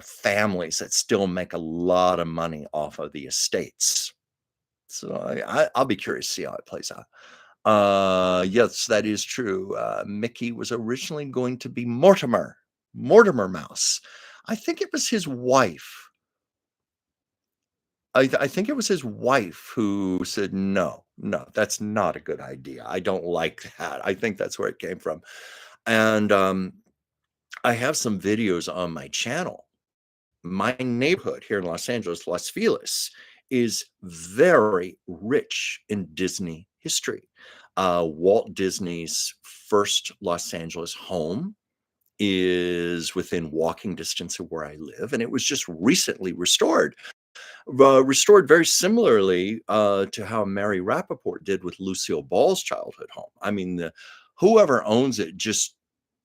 families that still make a lot of money off of the estates. So I'll be curious to see how it plays out. Yes, that is true. Mickey was originally going to be Mortimer Mouse. I think it was his wife. I think it was his wife who said, "No, no, that's not a good idea. I don't like that." I think that's where it came from. And, I have some videos on my channel. My neighborhood here in Los Angeles, Los Feliz, is very rich in Disney history. Walt Disney's first Los Angeles home is within walking distance of where I live, and it was just recently restored very similarly, to how Mary Rappaport did with Lucille Ball's childhood home. I mean, whoever owns it just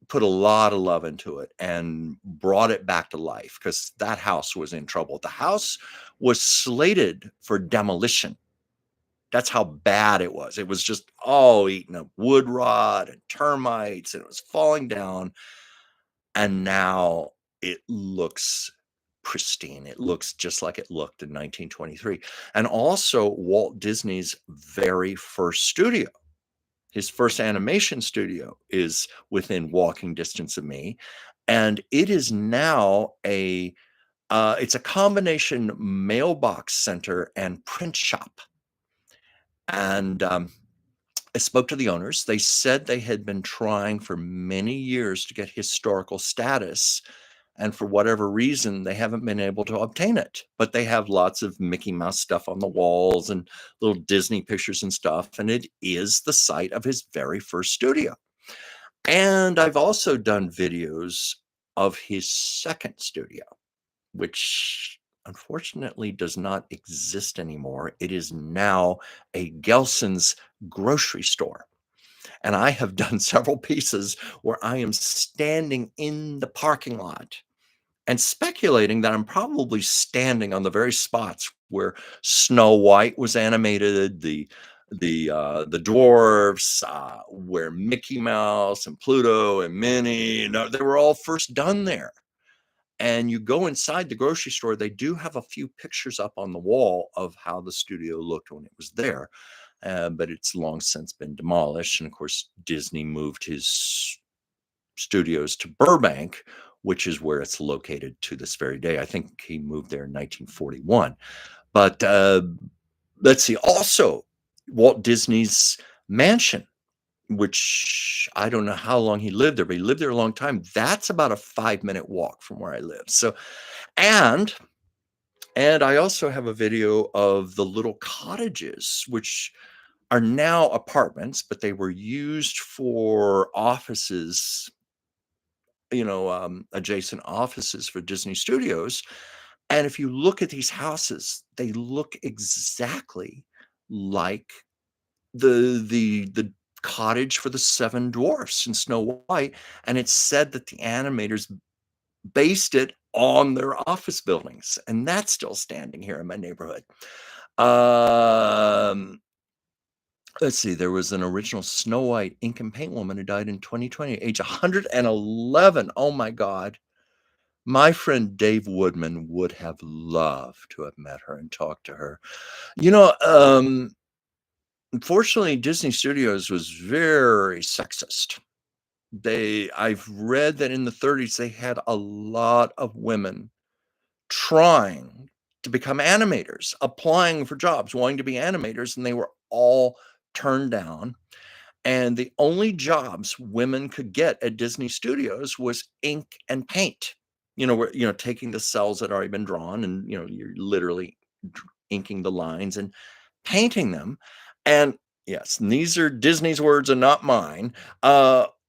put a lot of love into it and brought it back to life because that house was in trouble. The house was slated for demolition. That's how bad it was. It was just all eaten up wood rot and termites, and it was falling down. And now it looks pristine. It looks just like it looked in 1923. And also Walt Disney's very first studio. His first animation studio is within walking distance of me, and it is now it's a combination mailbox center and print shop. And, I spoke to the owners. They said they had been trying for many years to get historical status, and for whatever reason, they haven't been able to obtain it. But they have lots of Mickey Mouse stuff on the walls and little Disney pictures and stuff, and it is the site of his very first studio. And I've also done videos of his second studio, which unfortunately does not exist anymore. It is now a Gelson's grocery store. And I have done several pieces where I am standing in the parking lot and speculating that I'm probably standing on the very spots where Snow White was animated, the dwarfs, where Mickey Mouse and Pluto and Minnie, they were all first done there. And you go inside the grocery store, they do have a few pictures up on the wall of how the studio looked when it was there, but it's long since been demolished. And of course, Disney moved his studios to Burbank, which is where it's located to this very day. I think he moved there in 1941. But let's see, also Walt Disney's mansion, which I don't know how long he lived there, but he lived there a long time. That's about a 5-minute walk from where I live. So, and I also have a video of the little cottages, which are now apartments, but they were used for offices, adjacent offices for Disney Studios. And if you look at these houses, they look exactly like the cottage for the 7 dwarfs in Snow White, and it's said that the animators based it on their office buildings, and that's still standing here in my neighborhood. Um, let's see, there was an original Snow White ink and paint woman who died in 2020, age 111. Oh my god. My friend Dave Woodman would have loved to have met her and talked to her. You know, unfortunately, Disney Studios was very sexist. I've read that in the 30s, they had a lot of women trying to become animators, applying for jobs, wanting to be animators, and they were all turned down. And the only jobs women could get at Disney Studios was ink and paint. Taking the cells that already been drawn and, you're literally inking the lines and painting them. And yes, and these are Disney's words and not mine.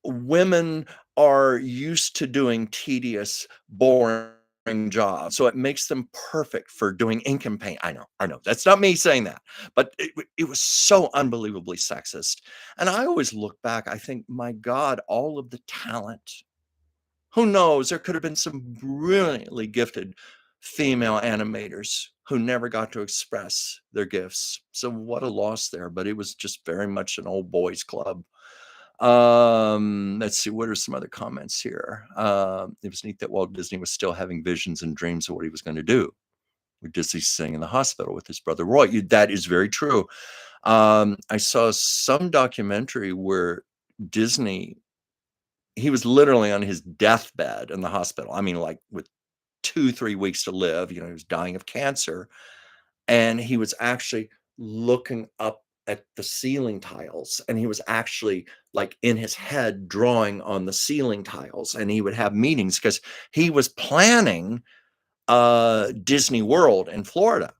Women are used to doing tedious, boring jobs, so it makes them perfect for doing ink and paint. I know. That's not me saying that, but it was so unbelievably sexist. And I always look back, I think, my God, all of the talent. Who knows? There could have been some brilliantly gifted female animators who never got to express their gifts. So what a loss there, but it was just very much an old boys club. Let's see, what are some other comments here? It was neat that Walt Disney was still having visions and dreams of what he was going to do. With Disney sitting in the hospital with his brother Roy. That is very true. I saw some documentary where Disney, he was literally on his deathbed in the hospital. I mean, like with 2, 3 weeks to live. He was dying of cancer. And he was actually looking up at the ceiling tiles. And he was actually like in his head drawing on the ceiling tiles. And he would have meetings because he was planning Disney World in Florida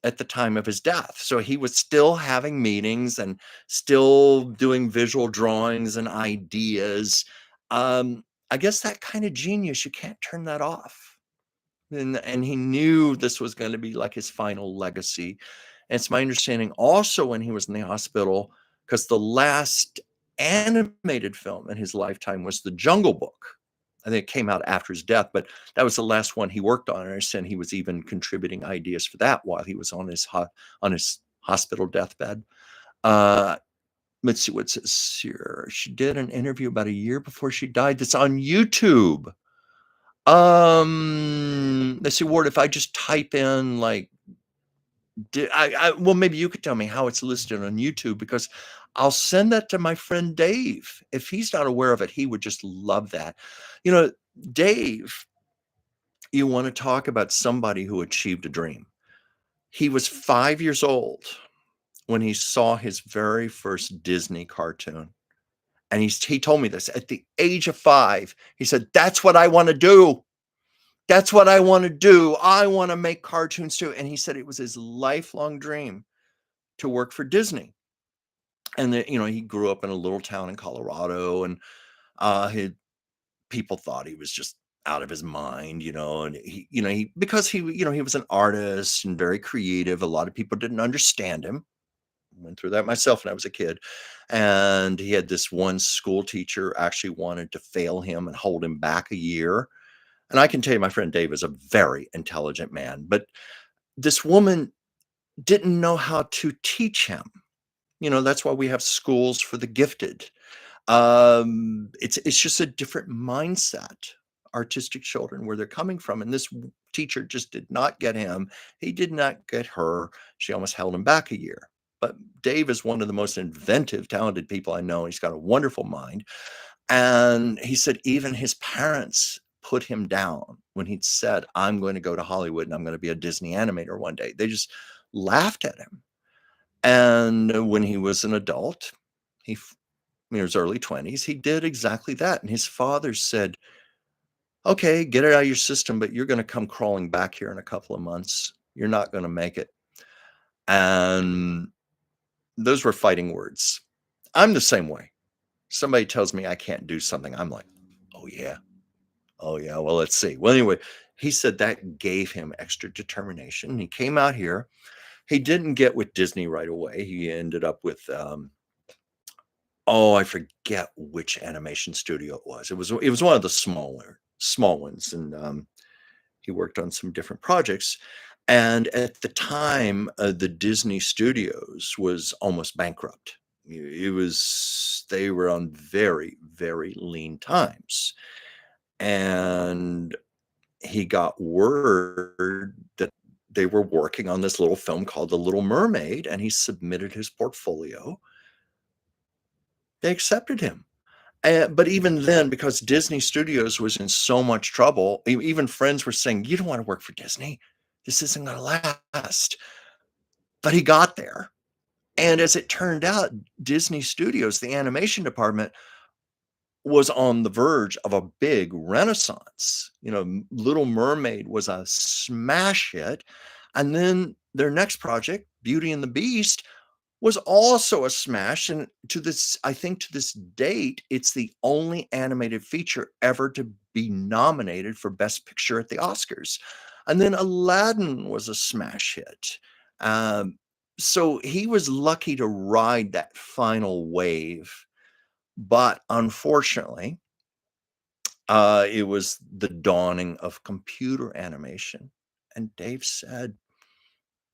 at the time of his death. So he was still having meetings and still doing visual drawings and ideas. I guess that kind of genius, you can't turn that off. And he knew this was going to be like his final legacy. And it's my understanding also when he was in the hospital, because the last animated film in his lifetime was The Jungle Book. I think it came out after his death, but that was the last one he worked on. I understand he was even contributing ideas for that while he was on his hospital deathbed. Uh, let's see what's this here. She did an interview about a year before she died. That's on YouTube. Let's see, Ward, if I just type in like, well, maybe you could tell me how it's listed on YouTube because I'll send that to my friend Dave. If he's not aware of it, he would just love that. You know, Dave, you want to talk about somebody who achieved a dream. He was 5 years old when he saw his very first Disney cartoon. And he told me this at the age of 5. He said, "That's what I want to do. That's what I want to do. I want to make cartoons too." And he said it was his lifelong dream to work for Disney. And he grew up in a little town in Colorado, and people thought he was just out of his mind, and because he was an artist and very creative. A lot of people didn't understand him. Went through that myself when I was a kid. And he had this one school teacher actually wanted to fail him and hold him back a year. And I can tell you, my friend Dave is a very intelligent man, but this woman didn't know how to teach him. That's why we have schools for the gifted. It's just a different mindset, artistic children, where they're coming from. And this teacher just did not get him. He did not get her. She almost held him back a year. But Dave is one of the most inventive, talented people I know. He's got a wonderful mind. And he said even his parents put him down when he'd said, "I'm going to go to Hollywood and I'm going to be a Disney animator one day." They just laughed at him. And when he was an adult, in his early 20s, he did exactly that. And his father said, "Okay, get it out of your system, but you're going to come crawling back here in a couple of months. You're not going to make it." And those were fighting words. I'm the same way. Somebody tells me I can't do something, I'm like, "Oh, yeah. Oh, yeah. Well, let's see." Well, anyway, he said that gave him extra determination. He came out here. He didn't get with Disney right away. He ended up with, I forget which animation studio it was. It was one of the small ones, and he worked on some different projects. And at the time, the Disney Studios was almost bankrupt. They were on very, very lean times. And he got word that they were working on this little film called The Little Mermaid, and he submitted his portfolio. They accepted him. But even then, because Disney Studios was in so much trouble, even friends were saying, "You don't want to work for Disney. This isn't going to last." But he got there. And as it turned out, Disney Studios, the animation department, was on the verge of a big renaissance. Little Mermaid was a smash hit. And then their next project, Beauty and the Beast, was also a smash. And I think to this date, it's the only animated feature ever to be nominated for Best Picture at the Oscars. And then Aladdin was a smash hit. Um, so he was lucky to ride that final wave. But unfortunately, it was the dawning of computer animation. And Dave said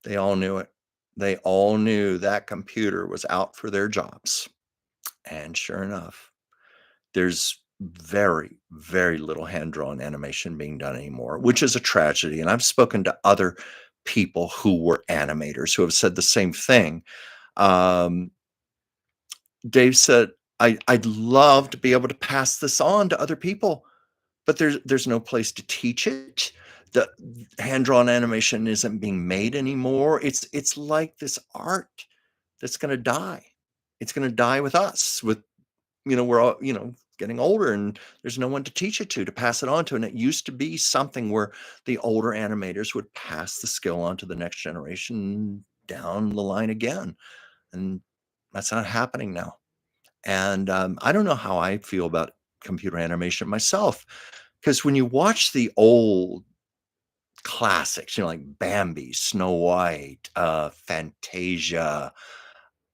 they all knew it. They all knew that computer was out for their jobs. And sure enough, there's very, very little hand-drawn animation being done anymore, which is a tragedy. And I've spoken to other people who were animators who have said the same thing. Um, Dave said, I'd love to be able to pass this on to other people, but there's no place to teach it. The hand-drawn animation isn't being made anymore. It's like this art that's gonna die. It's gonna die with us. We're all, getting older, and there's no one to teach it to pass it on to. And it used to be something where the older animators would pass the skill on to the next generation down the line again. And that's not happening now. And I don't know how I feel about computer animation myself, because when you watch the old classics, like Bambi, Snow White, Fantasia,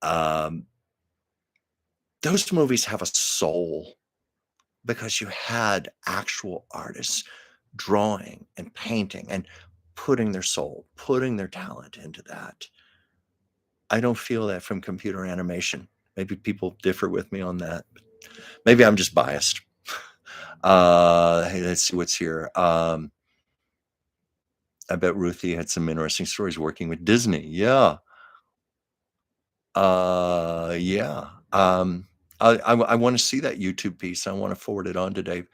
um, those movies have a soul because you had actual artists drawing and painting and putting their soul, putting their talent into that. I don't feel that from computer animation. Maybe people differ with me on that. Maybe I'm just biased. Hey, let's see what's here. I bet Ruthie had some interesting stories working with Disney. Yeah. Yeah. I want to see that YouTube piece. I want to forward it on to Dave.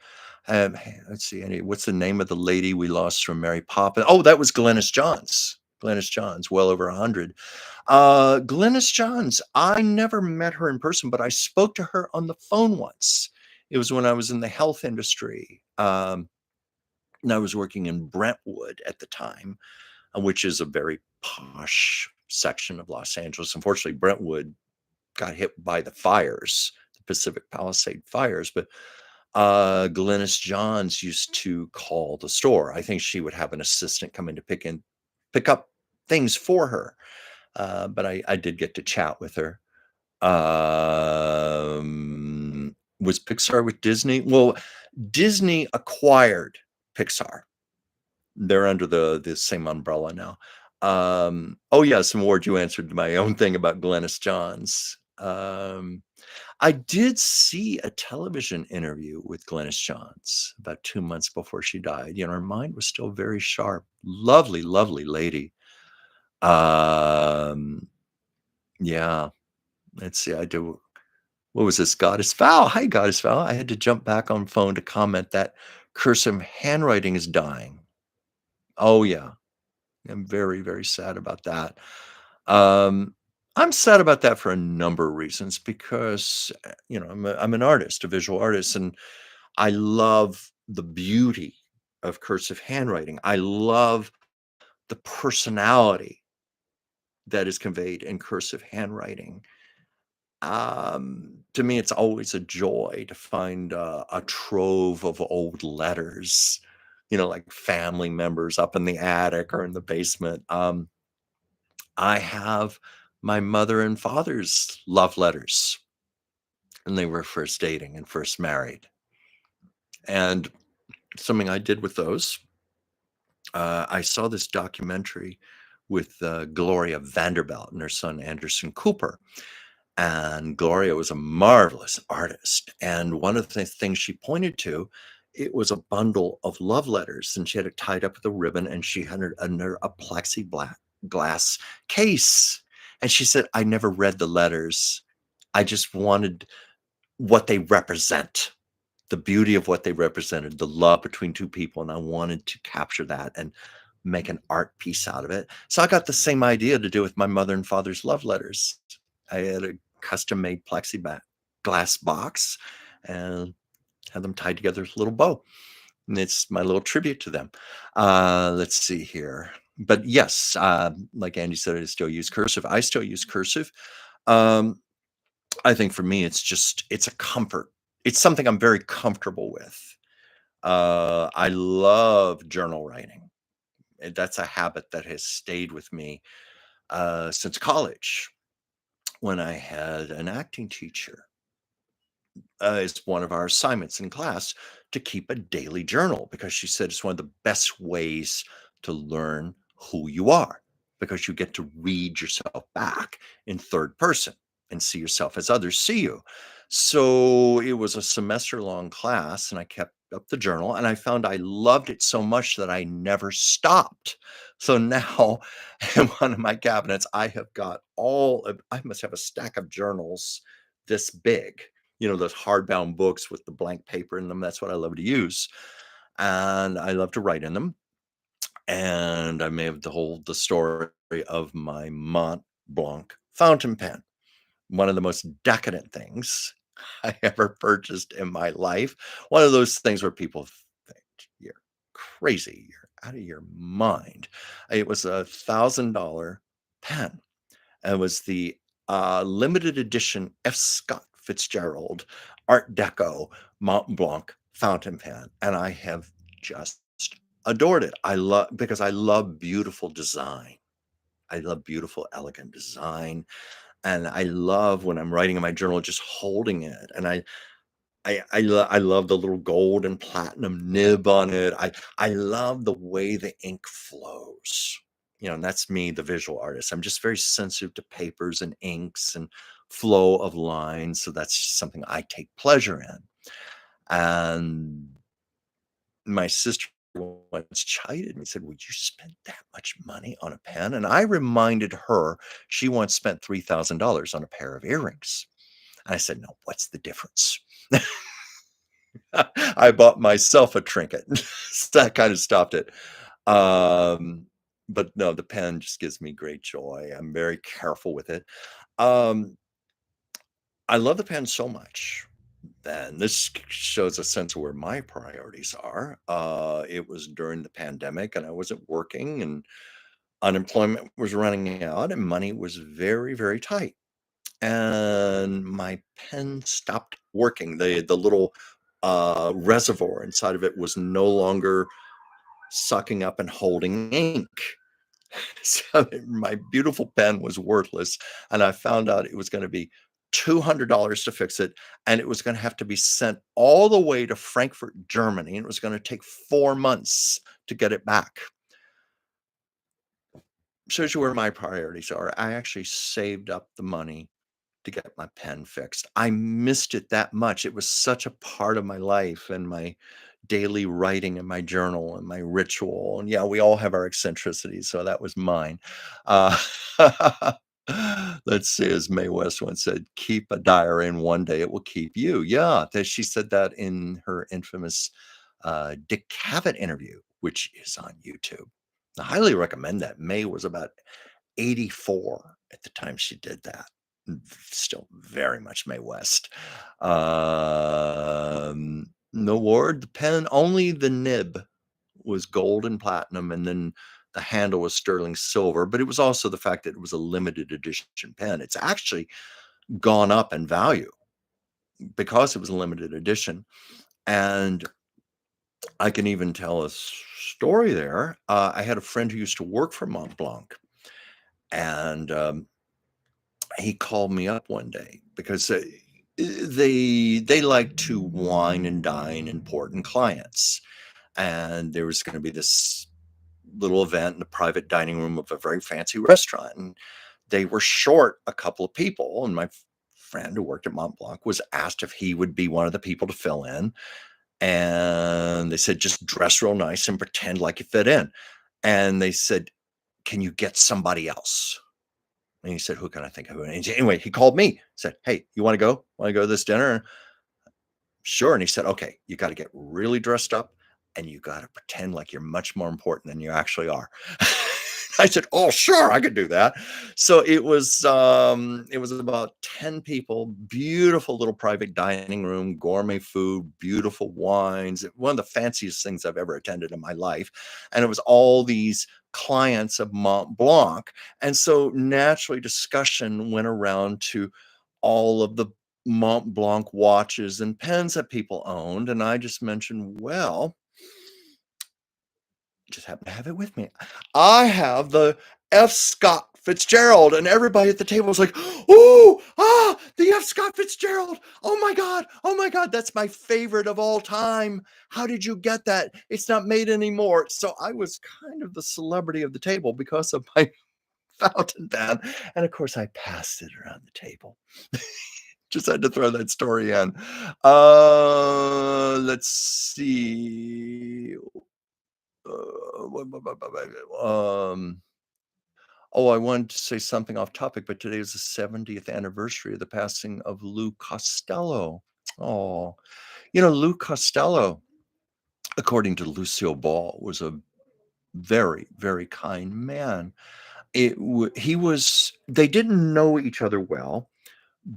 Hey, let's see. What's the name of the lady we lost from Mary Poppins? Oh, that was Glennis Johns. Glennis Johns, well over 100. Glennis Johns, I never met her in person, but I spoke to her on the phone once. It was when I was in the health industry. And I was working in Brentwood at the time, which is a very posh section of Los Angeles. Unfortunately, Brentwood got hit by the fires, the Pacific Palisade fires. But Glennis Johns used to call the store. I think she would have an assistant come in to pick up things for her. But I did get to chat with her. Was Pixar with Disney? Well, Disney acquired Pixar. They're under the same umbrella now. Oh yeah, some word you answered my own thing about Glennis Johns. I did see a television interview with Glennis Johns about 2 months before she died. Her mind was still very sharp. Lovely, lovely lady. Yeah. Let's see. I do. What was this? Goddess Val. Hi, Goddess Val. I had to jump back on phone to comment that cursive handwriting is dying. Oh yeah. I'm very, very sad about that. Um, I'm sad about that for a number of reasons because, I'm an artist, a visual artist, and I love the beauty of cursive handwriting. I love the personality that is conveyed in cursive handwriting. To me, it's always a joy to find a trove of old letters, like family members up in the attic or in the basement. I have my mother and father's love letters, and they were first dating and first married. And something I did with those, I saw this documentary with Gloria Vanderbilt and her son Anderson Cooper. And Gloria was a marvelous artist. And one of the things she pointed to it was a bundle of love letters, and she had it tied up with a ribbon, and she had it under a glass case. And she said, "I never read the letters. I just wanted what they represent, the beauty of what they represented, the love between two people, and I wanted to capture that and make an art piece out of it." So I got the same idea to do with my mother and father's love letters. I had a custom-made glass box and had them tied together with a little bow, and it's my little tribute to them. Let's see here. But yes, like Andy said, I still use cursive. I still use cursive. Um, I think for me, it's a comfort. It's something I'm very comfortable with. I love journal writing. And that's a habit that has stayed with me since college when I had an acting teacher as one of our assignments in class to keep a daily journal because she said it's one of the best ways to learn who you are because you get to read yourself back in third person and see yourself as others see you. So it was a semester long class, and I kept up the journal, and I found I loved it so much that I never stopped. So now in one of my cabinets, I have got I must have a stack of journals this big, those hardbound books with the blank paper in them. That's what I love to use. And I love to write in them. And I may have told the story of my Mont Blanc fountain pen, one of the most decadent things I ever purchased in my life. One of those things where people think you're crazy, you're out of your mind. It was $1,000 pen. It was the limited edition F. Scott Fitzgerald Art Deco Mont Blanc fountain pen, and I have just adored it. I love beautiful design. I love beautiful, elegant design, and I love when I'm writing in my journal just holding it. And I love the little gold and platinum nib on it. I love the way the ink flows. And that's me, the visual artist. I'm just very sensitive to papers and inks and flow of lines. So that's just something I take pleasure in. And my sister once chided me, said, "Would you spend that much money on a pen?" And I reminded her she once spent $3,000 on a pair of earrings. And I said, "No, what's the difference?" I bought myself a trinket. So that kind of stopped it. Um, but no, the pen just gives me great joy. I'm very careful with it. Um, I love the pen so much. And this shows a sense of where my priorities are. It was during the pandemic, and I wasn't working, and unemployment was running out, and money was very, very tight. And my pen stopped working. The little reservoir inside of it was no longer sucking up and holding ink. So my beautiful pen was worthless, and I found out it was going to be $200 to fix it, and it was going to have to be sent all the way to Frankfurt, Germany, and it was going to take 4 months to get it back. Shows you where my priorities are. I actually saved up the money to get my pen fixed. I missed it that much. It was such a part of my life and my daily writing and my journal and my ritual. And yeah, we all have our eccentricities, so that was mine. Uh, let's see, as Mae West once said, "Keep a diary, and one day it will keep you." Yeah, she said that in her infamous Dick Cavett interview, which is on YouTube. I highly recommend that. Mae was about 84 at the time she did that. Still very much Mae West. No ward, the pen, only the nib was gold and platinum, and then the handle was sterling silver, but it was also the fact that it was a limited edition pen. It's actually gone up in value because it was a limited edition. And I can even tell a story there. I had a friend who used to work for Mont Blanc, and he called me up one day because they like to wine and dine important clients, and there was going to be this little event in the private dining room of a very fancy restaurant, and they were short a couple of people, and my friend who worked at Mont Blanc was asked if he would be one of the people to fill in. and they said, "Just dress real nice and pretend like you fit in." And they said, "Can you get somebody else?" And he said, "Who can I think of?" And anyway, he called me, said, "Hey, you wanna go? Wanna go to this dinner?" "Sure." And he said, "Okay, you gotta get really dressed up and you gotta pretend like you're much more important than you actually are." I said, "Oh, sure, I could do that." So it was about 10 people, beautiful little private dining room, gourmet food, beautiful wines, one of the fanciest things I've ever attended in my life. And it was all these clients of Mont Blanc. And so naturally discussion went around to all of the Mont Blanc watches and pens that people owned, and I just mentioned, "Well, just happen to have it with me. I have the F. Scott Fitzgerald," and everybody at the table was like, "Ooh, the F. Scott Fitzgerald. Oh my god, that's my favorite of all time. How did you get that? It's not made anymore." So I was kind of the celebrity of the table because of my fountain pen, and of course, I passed it around the table. Just had to throw that story in. Let's see. Um, oh, I wanted to say something off topic, but today is the 70th anniversary of the passing of Lou Costello. Oh, Lou Costello, according to Lucille Ball, was a very, very kind man. He was. They didn't know each other well,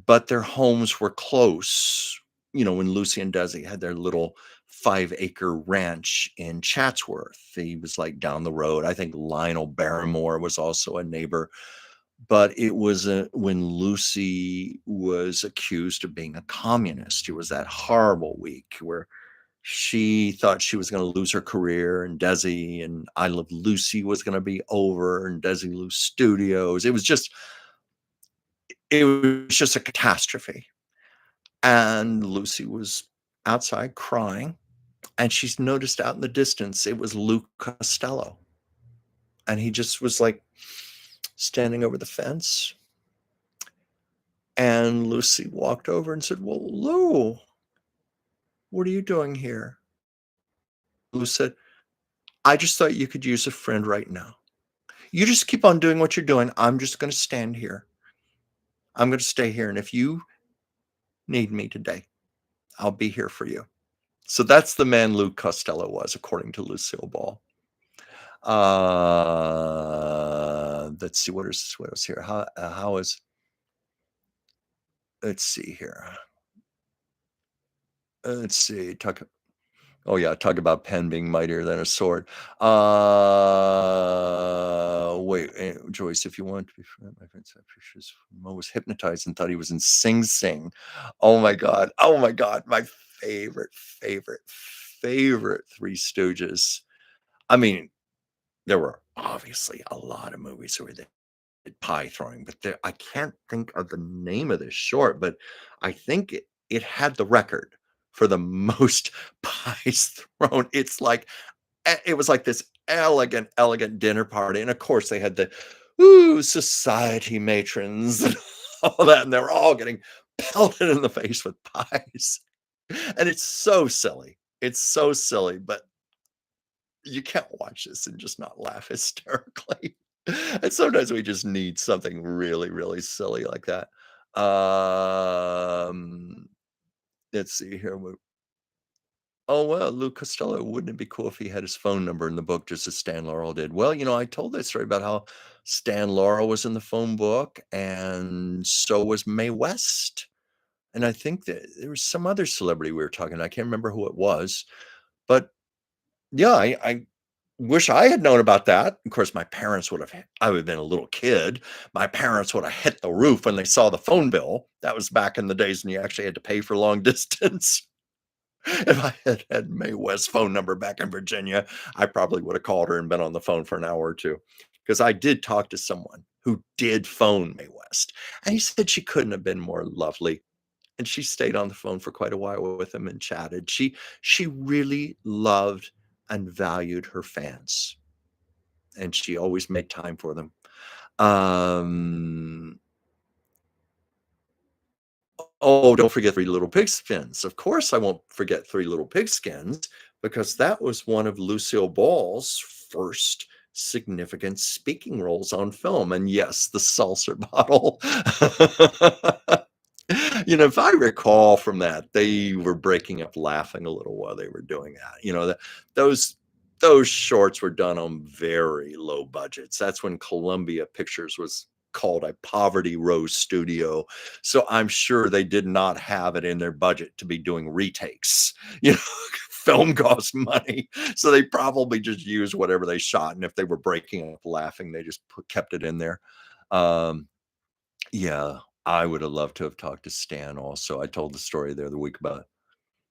but their homes were close. When Lucy and Desi had their little 5-acre ranch in Chatsworth, he was like down the road. I think Lionel Barrymore was also a neighbor, but it was when Lucy was accused of being a communist. It was that horrible week where she thought she was going to lose her career, and Desi and I Love Lucy was going to be over, and Desi Lou Studios. It was just a catastrophe. And Lucy was outside crying, and she's noticed out in the distance it was Lou Costello. And he just was like standing over the fence. And Lucy walked over and said, "Well, Lou, what are you doing here?" Lou said, "I just thought you could use a friend right now. You just keep on doing what you're doing. I'm just going to stand here. I'm going to stay here. And if you need me today, I'll be here for you." So that's the man Lou Costello was, according to Lucille Ball. Let's see, what else here? How is let's see here. Let's see. Talk about pen being mightier than a sword. Wait, Joyce, if you want to be friend, my friend said Fisher's Mo was hypnotized and thought he was in Sing Sing. Oh my God. Oh my God. My favorite, favorite, favorite Three Stooges. I mean, there were obviously a lot of movies where they did pie throwing, but I can't think of the name of this short, but I think it had the record for the most pies thrown. It was like this elegant, elegant dinner party, and of course they had the society matrons and all that, and they were all getting pelted in the face with pies. And it's so silly. It's so silly, but you can't watch this and just not laugh hysterically. And sometimes we just need something really, really silly like that. Um, let's see here. Oh, well, Lou Costello, wouldn't it be cool if he had his phone number in the book just as Stan Laurel did? Well, I told that story about how Stan Laurel was in the phone book, and so was Mae West. And I think that there was some other celebrity we were talking to. I can't remember who it was, but yeah, I wish I had known about that. Of course, I would have been a little kid. My parents would have hit the roof when they saw the phone bill. That was back in the days when you actually had to pay for long distance. If I had had Mae West's phone number back in Virginia, I probably would have called her and been on the phone for an hour or two. Because I did talk to someone who did phone Mae West, and he said she couldn't have been more lovely. And she stayed on the phone for quite a while with him and chatted. She really loved and valued her fans, and she always made time for them. Um, Oh, don't forget Three Little Pigskins. Of course, I won't forget Three Little Pigskins because that was one of Lucille Ball's first significant speaking roles on film. And yes, the seltzer bottle. If I recall from that, they were breaking up laughing a little while they were doing that. Those those shorts were done on very low budgets. That's when Columbia Pictures was called a poverty row studio. So I'm sure they did not have it in their budget to be doing retakes. You know, film costs money. So they probably just used whatever they shot. And if they were breaking up laughing, they just kept it in there. Um, yeah, I would have loved to have talked to Stan also. I told the story the other week about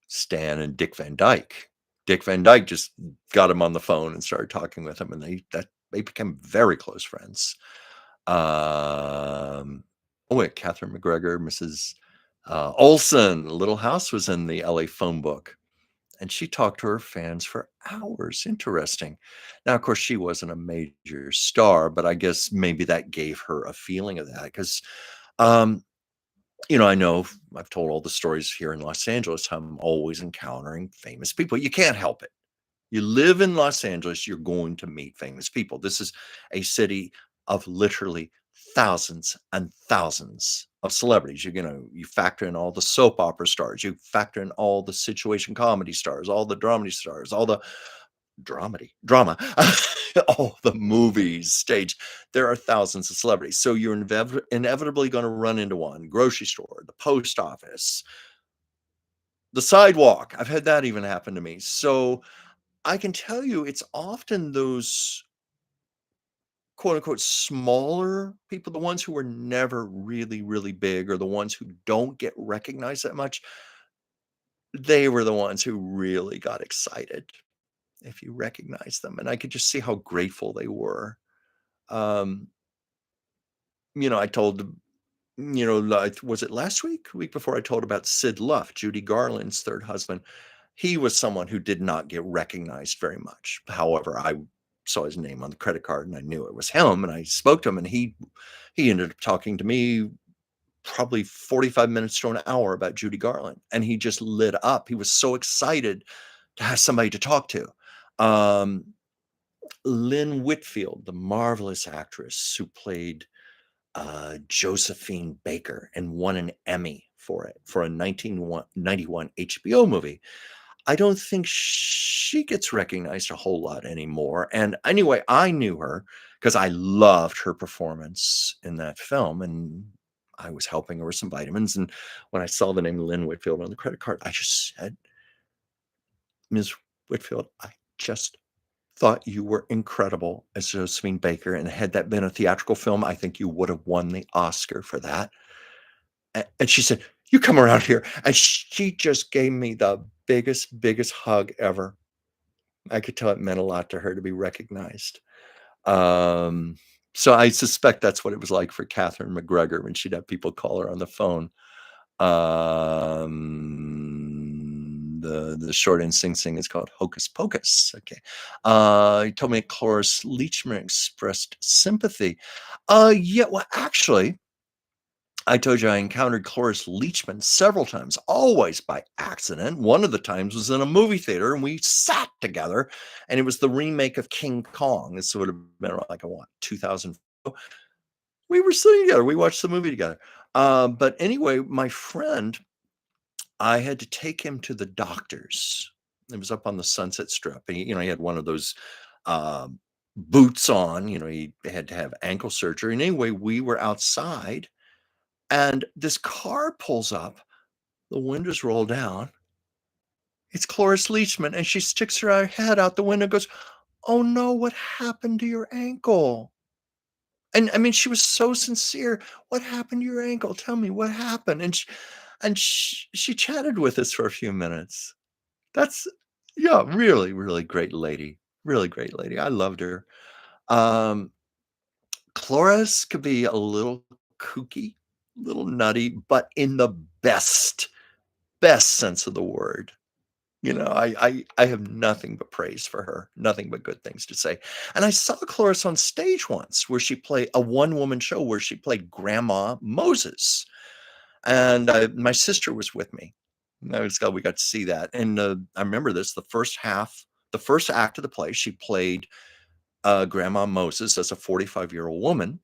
Stan and Dick Van Dyke. Dick Van Dyke just got him on the phone and started talking with him, and they became very close friends. Oh wait, Catherine McGregor, Mrs. Olson, Little House was in the LA phone book, and she talked to her fans for hours. Interesting. Now, of course, she wasn't a major star, but I guess maybe that gave her a feeling of that because um, I know I've told all the stories here in Los Angeles. How I'm always encountering famous people. You can't help it. You live in Los Angeles, you're going to meet famous people. This is a city of literally thousands and thousands of celebrities. You factor in all the soap opera stars, you factor in all the situation comedy stars, all the dramedy stars, all the drama, all the movies, stage. There are thousands of celebrities. So you're inevitably going to run into one grocery store, the post office, the sidewalk. I've had that even happen to me. So I can tell you it's often those quote unquote smaller people, the ones who are never really, really big or the ones who don't get recognized that much. They were the ones who really got excited if you recognize them. And I could just see how grateful they were. Um, I told them, like, was it last week before I told about Sid Luft, Judy Garland's third husband. He was someone who did not get recognized very much. However, I saw his name on the credit card and I knew it was him and I spoke to him and he ended up talking to me probably 45 minutes to an hour about Judy Garland and he just lit up. He was so excited to have somebody to talk to. Um, Lynn Whitfield, the marvelous actress who played Josephine Baker and won an Emmy for it for a 1991 HBO movie. I don't think she gets recognized a whole lot anymore. And anyway, I knew her because I loved her performance in that film. And I was helping her with some vitamins. And when I saw the name Lynn Whitfield on the credit card, I just said, Ms. Whitfield, I just thought you were incredible as Josephine Baker. And had that been a theatrical film, I think you would have won the Oscar for that. And she said, you come around here. And she just gave me the biggest hug ever. I could tell it meant a lot to her to be recognized. Um, so I suspect that's what it was like for Catherine McGregor when she'd have people call her on the phone. The short in Sing Sing is called Hocus Pocus. Okay. He told me Cloris Leachman expressed sympathy. Yeah, well, actually, I told you I encountered Cloris Leachman several times, always by accident. One of the times was in a movie theater and we sat together and it was the remake of King Kong. This would have been like, 2000. We were sitting together. We watched the movie together. But anyway, my friend, I had to take him to the doctor's. It was up on the Sunset Strip. And he had one of those uh, boots on. He had to have ankle surgery. And anyway, we were outside and this car pulls up, the windows roll down. It's Cloris Leachman, and she sticks her head out the window and goes, "Oh no, what happened to your ankle?" And I mean, she was so sincere. "What happened to your ankle? Tell me what happened." And she chatted with us for a few minutes. That's yeah, really, really great lady. Really great lady. I loved her. Um, Cloris could be a little kooky, a little nutty, but in the best sense of the word. I have nothing but praise for her, nothing but good things to say. And I saw Cloris on stage once where she played a one-woman show where she played Grandma Moses. and my sister was with me. We got to see that, and I remember this. The first act of the play, she played Grandma Moses as a 45-year-old woman,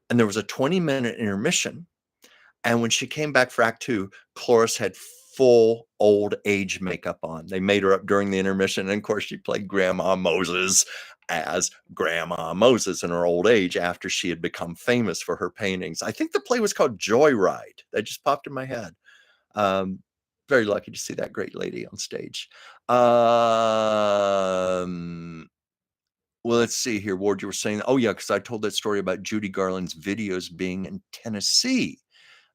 and there was a 20-minute intermission. And when she came back for Act Two, Cloris had full old age makeup on. They made her up during the intermission, and of course, she played Grandma Moses as Grandma Moses in her old age after she had become famous for her paintings. I think the play was called Joyride. That just popped in my head. Um, very lucky to see that great lady on stage. Well, let's see here, Ward, you were saying, oh yeah, because I told that story about Judy Garland's videos being in Tennessee.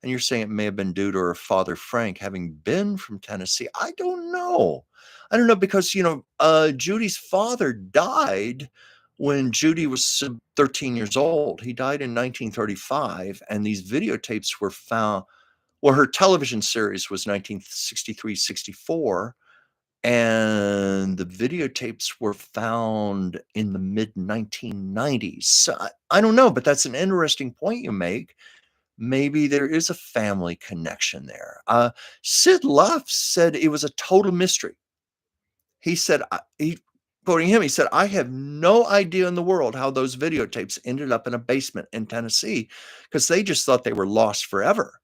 And you're saying it may have been due to her father, Frank, having been from Tennessee. I don't know. I don't know because, Judy's father died when Judy was 13 years old. He died in 1935, and these videotapes were found. Well, her television series was 1963-64, and the videotapes were found in the mid 1990s. So I don't know, but that's an interesting point you make. Maybe there is a family connection there. Sid Luft said it was a total mystery. He said, quoting him, he said, I have no idea in the world how those videotapes ended up in a basement in Tennessee because they just thought they were lost forever.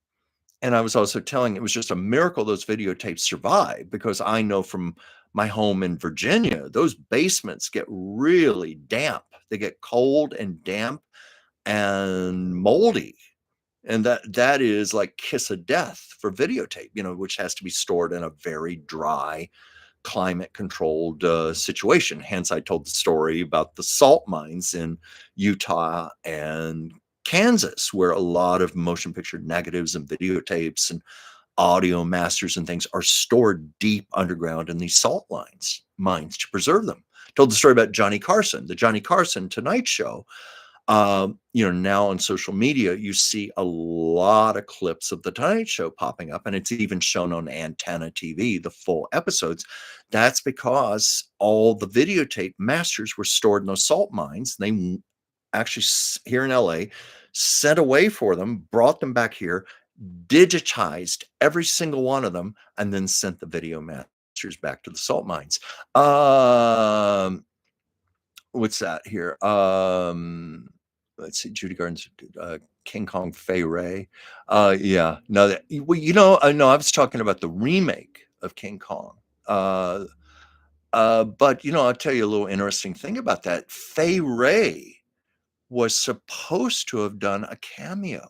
And I was also telling it was just a miracle those videotapes survived because I know from my home in Virginia, those basements get really damp. They get cold and damp and moldy. And that is like kiss of death for videotape, which has to be stored in a very dry, climate controlled situation. Hence, I told the story about the salt mines in Utah and Kansas, where a lot of motion picture negatives and videotapes and audio masters and things are stored deep underground in these salt mines to preserve them. Told the story about Johnny Carson, the Johnny Carson Tonight Show. Now on social media, you see a lot of clips of the Tonight Show popping up, and it's even shown on Antenna TV, the full episodes. That's because all the videotape masters were stored in those salt mines. They actually, here in LA, sent away for them, brought them back here, digitized every single one of them, and then sent the video masters back to the salt mines. What's that here? Let's see, Judy Garland's King Kong Fay Ray. Yeah, no, no, I was talking about the remake of King Kong. But I'll tell you a little interesting thing about that. Fay Ray was supposed to have done a cameo.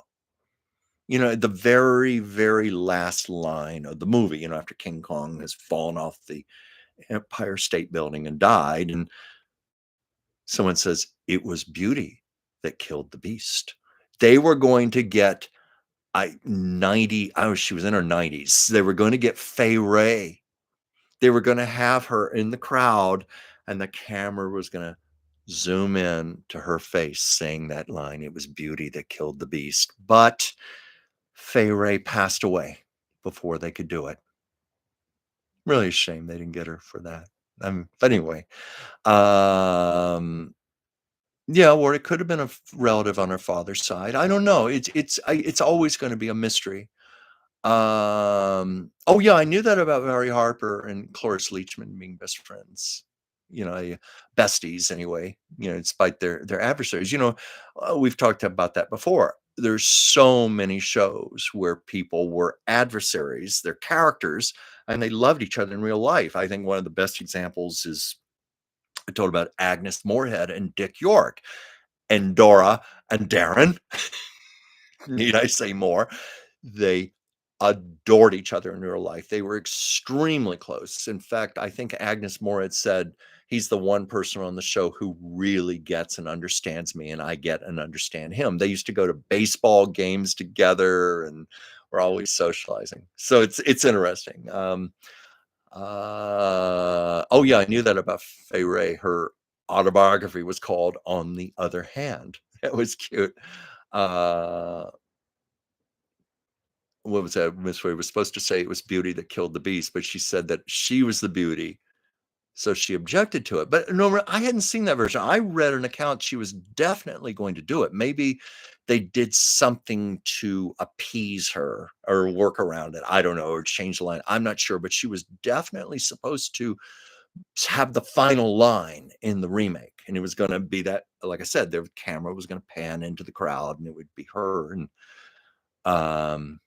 The very, very last line of the movie, after King Kong has fallen off the Empire State Building and died, and someone says, it was beauty that killed the beast. They were going to get 90, she was in her 90s. They were going to get Fay Ray. They were going to have her in the crowd, and the camera was going to zoom in to her face saying that line. It was beauty that killed the beast. But Fay Ray passed away before they could do it. Really a shame they didn't get her for that. But anyway, yeah, or it could have been a relative on her father's side. I don't know. It's always going to be a mystery. Oh yeah, I knew that about Mary Harper and Cloris Leachman being best friends. Besties anyway. Despite their adversaries. We've talked about that before. There's so many shows where people were adversaries, they're characters, and they loved each other in real life. I think one of the best examples is I told about Agnes Moorehead and Dick York, and Dora and Darren. Need I say more? They adored each other in real life. They were extremely close. In fact, I think Agnes Moorehead said he's the one person on the show who really gets and understands me, and I get and understand him. They used to go to baseball games together, and we're always socializing. So it's interesting. Oh yeah, I knew that about Fay Ray. Her autobiography was called On the Other Hand. That was cute. What was that? Miss Ray was supposed to say it was beauty that killed the beast, but she said that she was the beauty. So she objected to it. But no, I hadn't seen that version. I read an account she was definitely going to do it. Maybe they did something to appease her or work around it. I don't know, or change the line. I'm not sure, but she was definitely supposed to have the final line in the remake. And it was going to be that, like I said, the camera was going to pan into the crowd and it would be her. And, um,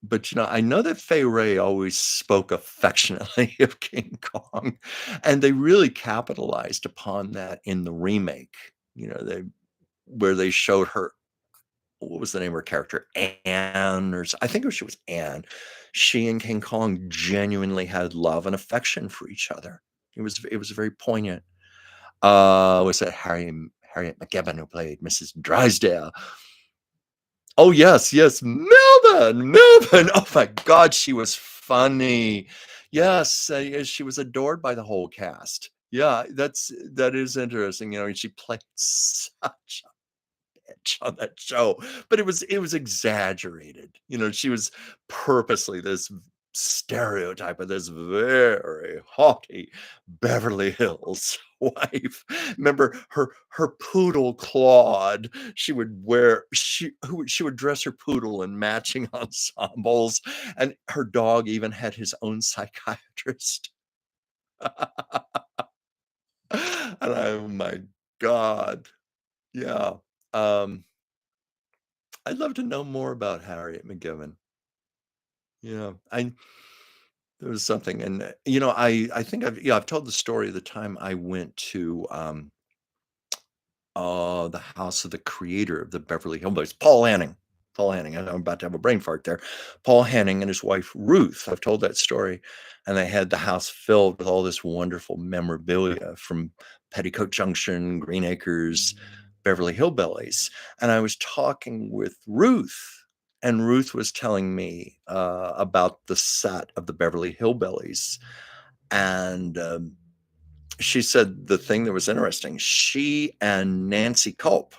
but I know that Fay Wray always spoke affectionately of King Kong, and they really capitalized upon that in the remake. They where they showed her, what was the name of her character? Anne, I think she was Anne. She and King Kong genuinely had love and affection for each other. It was very poignant. Was it Harriet McGibbon who played Mrs. Drysdale? Oh, yes, yes, Melbourne, Melbourne. Oh my God, she was funny. Yes, yeah, she was adored by the whole cast. Yeah, that is interesting. She played such bitch on that show, but it was exaggerated. She was purposely this stereotype of this very haughty Beverly Hills wife. Remember her poodle Claude? She would dress her poodle in matching ensembles, and her dog even had his own psychiatrist. And oh my God, yeah. Um, I'd love to know more about Harriet McGibbon. I there was something, and I think I've told the story of the time I went to the house of the creator of the Beverly Hillbillies, Paul Hanning. Paul Hanning. I'm about to have a brain fart there. Paul Hanning and his wife Ruth. I've told that story, and they had the house filled with all this wonderful memorabilia from Petticoat Junction, Green Acres, Beverly Hillbillies. And I was talking with Ruth, and Ruth was telling me about the set of the Beverly Hillbillies, and she said the thing that was interesting, she and Nancy Culp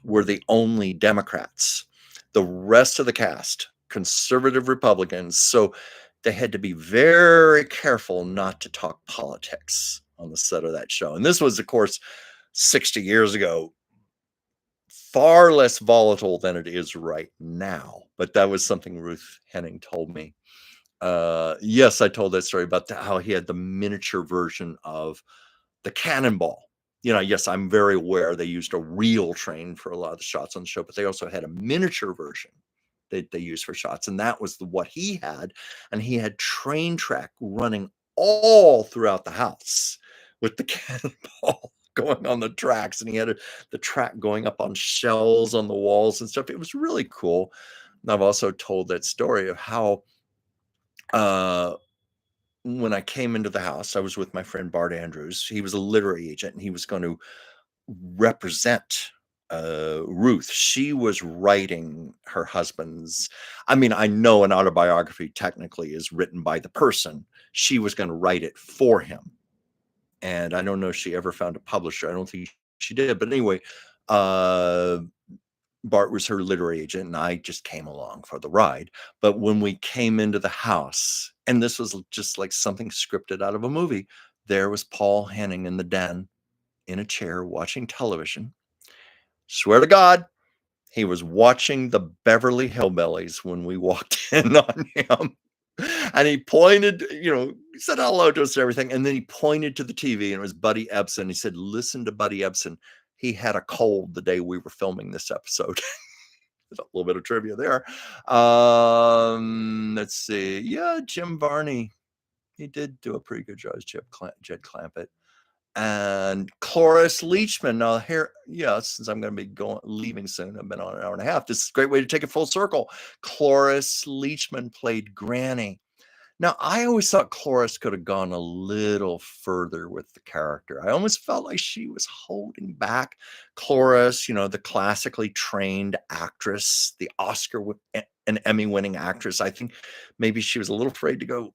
were the only Democrats. The rest of the cast, conservative Republicans. So they had to be very careful not to talk politics on the set of that show. And this was, of course, 60 years ago, far less volatile than it is right now. But that was something Ruth Henning told me. Yes, I told that story about how he had the miniature version of the cannonball. Yes, I'm very aware they used a real train for a lot of the shots on the show, but they also had a miniature version that they used for shots, and that was what he had. And he had train track running all throughout the house with the cannonball going on the tracks, and he had the track going up on shells on the walls and stuff. It was really cool. And I've also told that story of how when I came into the house, I was with my friend Bart Andrews. He was a literary agent, and he was going to represent Ruth. She was writing her husband's. I mean, I know an autobiography technically is written by the person. She was going to write it for him. And I don't know if she ever found a publisher. I don't think she did. But anyway, Bart was her literary agent, and I just came along for the ride. But when we came into the house, and this was just like something scripted out of a movie, there was Paul Henning in the den in a chair watching television. Swear to God, he was watching the Beverly Hillbillies when we walked in on him. And he pointed, he said hello to us and everything. And then he pointed to the TV, and it was Buddy Ebsen. He said, "Listen to Buddy Ebsen. He had a cold the day we were filming this episode." There's a little bit of trivia there. Let's see. Yeah, Jim Varney. He did do a pretty good job as Jed Clampett. And Cloris Leachman. Now here, since I'm going to be leaving soon, I've been on an hour and a half. This is a great way to take it full circle. Cloris Leachman played Granny. Now, I always thought Cloris could have gone a little further with the character. I almost felt like she was holding back. Cloris, the classically trained actress, the Oscar and Emmy-winning actress. I think maybe she was a little afraid to go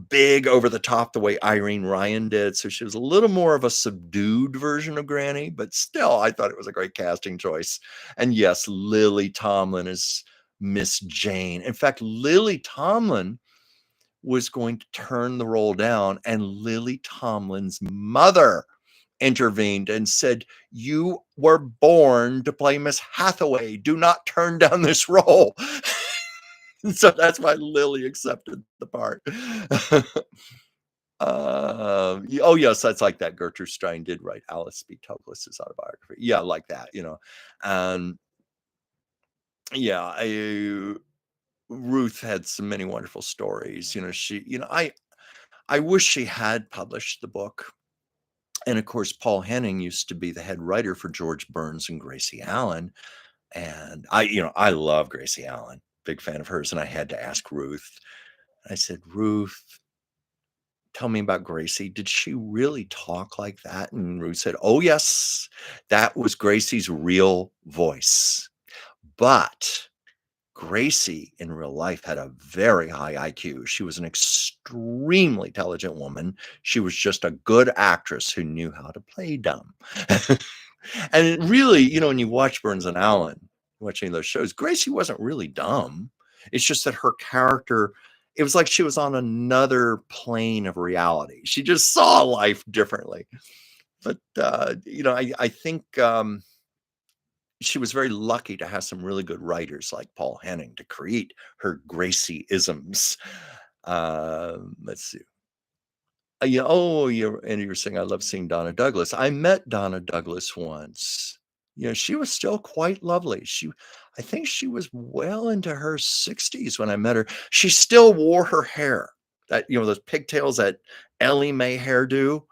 big over the top the way Irene Ryan did. So she was a little more of a subdued version of Granny, but still, I thought it was a great casting choice. And yes, Lily Tomlin is Miss Jane. In fact, Lily Tomlin was going to turn the role down, and Lily Tomlin's mother intervened and said, "You were born to play Miss Hathaway. Do not turn down this role." So that's why Lily accepted the part. Oh, yes, that's like that. Gertrude Stein did write Alice B. Douglas's autobiography. Yeah, like that, And yeah, Ruth had so many wonderful stories. I wish she had published the book. And of course, Paul Henning used to be the head writer for George Burns and Gracie Allen. And I love Gracie Allen, big fan of hers. And I had to ask Ruth. I said, "Ruth, tell me about Gracie. Did she really talk like that?" And Ruth said, "Oh, yes, that was Gracie's real voice. But Gracie in real life had a very high IQ. She was an extremely intelligent woman. She was just a good actress who knew how to play dumb." And it really, when you watch Burns and Allen, watching those shows, Gracie wasn't really dumb. It's just that her character, it was like she was on another plane of reality. She just saw life differently. But, I think she was very lucky to have some really good writers like Paul Henning to create her Gracie-isms. Let's see. Yeah, and you were saying, I love seeing Donna Douglas. I met Donna Douglas once. She was still quite lovely. I think she was well into her 60s when I met her. She still wore her hair, that, those pigtails, that Ellie Mae hairdo.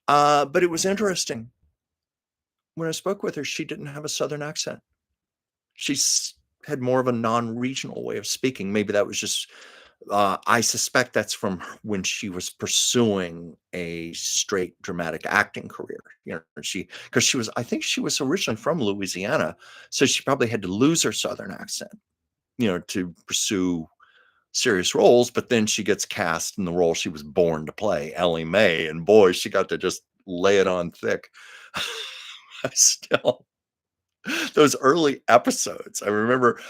But it was interesting. When I spoke with her, she didn't have a Southern accent. She had more of a non-regional way of speaking. Maybe that was just I suspect that's from when she was pursuing a straight dramatic acting career. Because I think she was originally from Louisiana, so she probably had to lose her Southern accent, to pursue serious roles. But then she gets cast in the role she was born to play, Ellie Mae, and boy, she got to just lay it on thick. I still, those early episodes, I remember.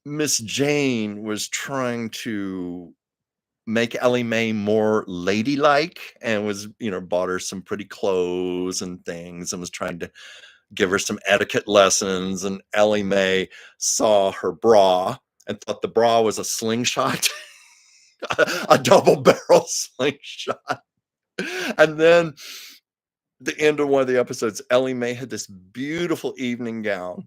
Miss Jane was trying to make Ellie Mae more ladylike and was, bought her some pretty clothes and things and was trying to give her some etiquette lessons. And Ellie Mae saw her bra and thought the bra was a slingshot, a double barrel slingshot. And then the end of one of the episodes, Ellie Mae had this beautiful evening gown.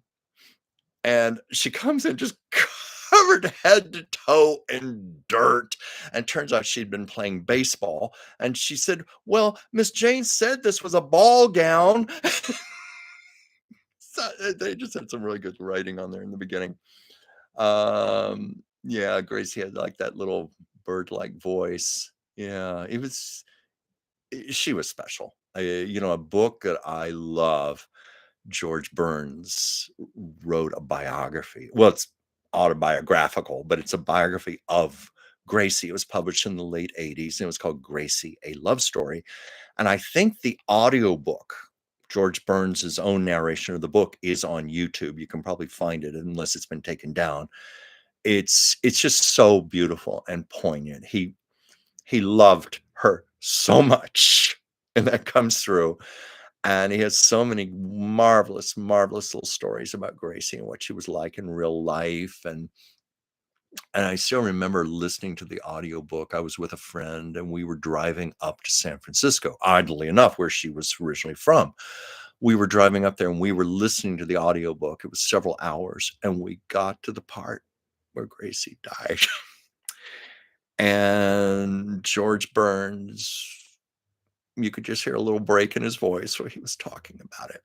And she comes in just covered head to toe in dirt. And turns out she'd been playing baseball. And she said, "Well, Miss Jane said this was a ball gown." So they just had some really good writing on there in the beginning. Yeah, Gracie had like that little bird-like voice. Yeah, she was special. A book that I love, George Burns wrote a biography. Well, it's autobiographical, but it's a biography of Gracie. It was published in the late 80s, and it was called Gracie, A Love Story. And I think the audiobook, George Burns' own narration of the book, is on YouTube. You can probably find it unless it's been taken down. It's just so beautiful and poignant. He loved her so much, and that comes through. And he has so many marvelous, marvelous little stories about Gracie and what she was like in real life. And I still remember listening to the audiobook. I was with a friend and we were driving up to San Francisco, oddly enough, where she was originally from. We were driving up there and we were listening to the audiobook. It was several hours, and we got to the part where Gracie died. And George Burns, you could just hear a little break in his voice where he was talking about it.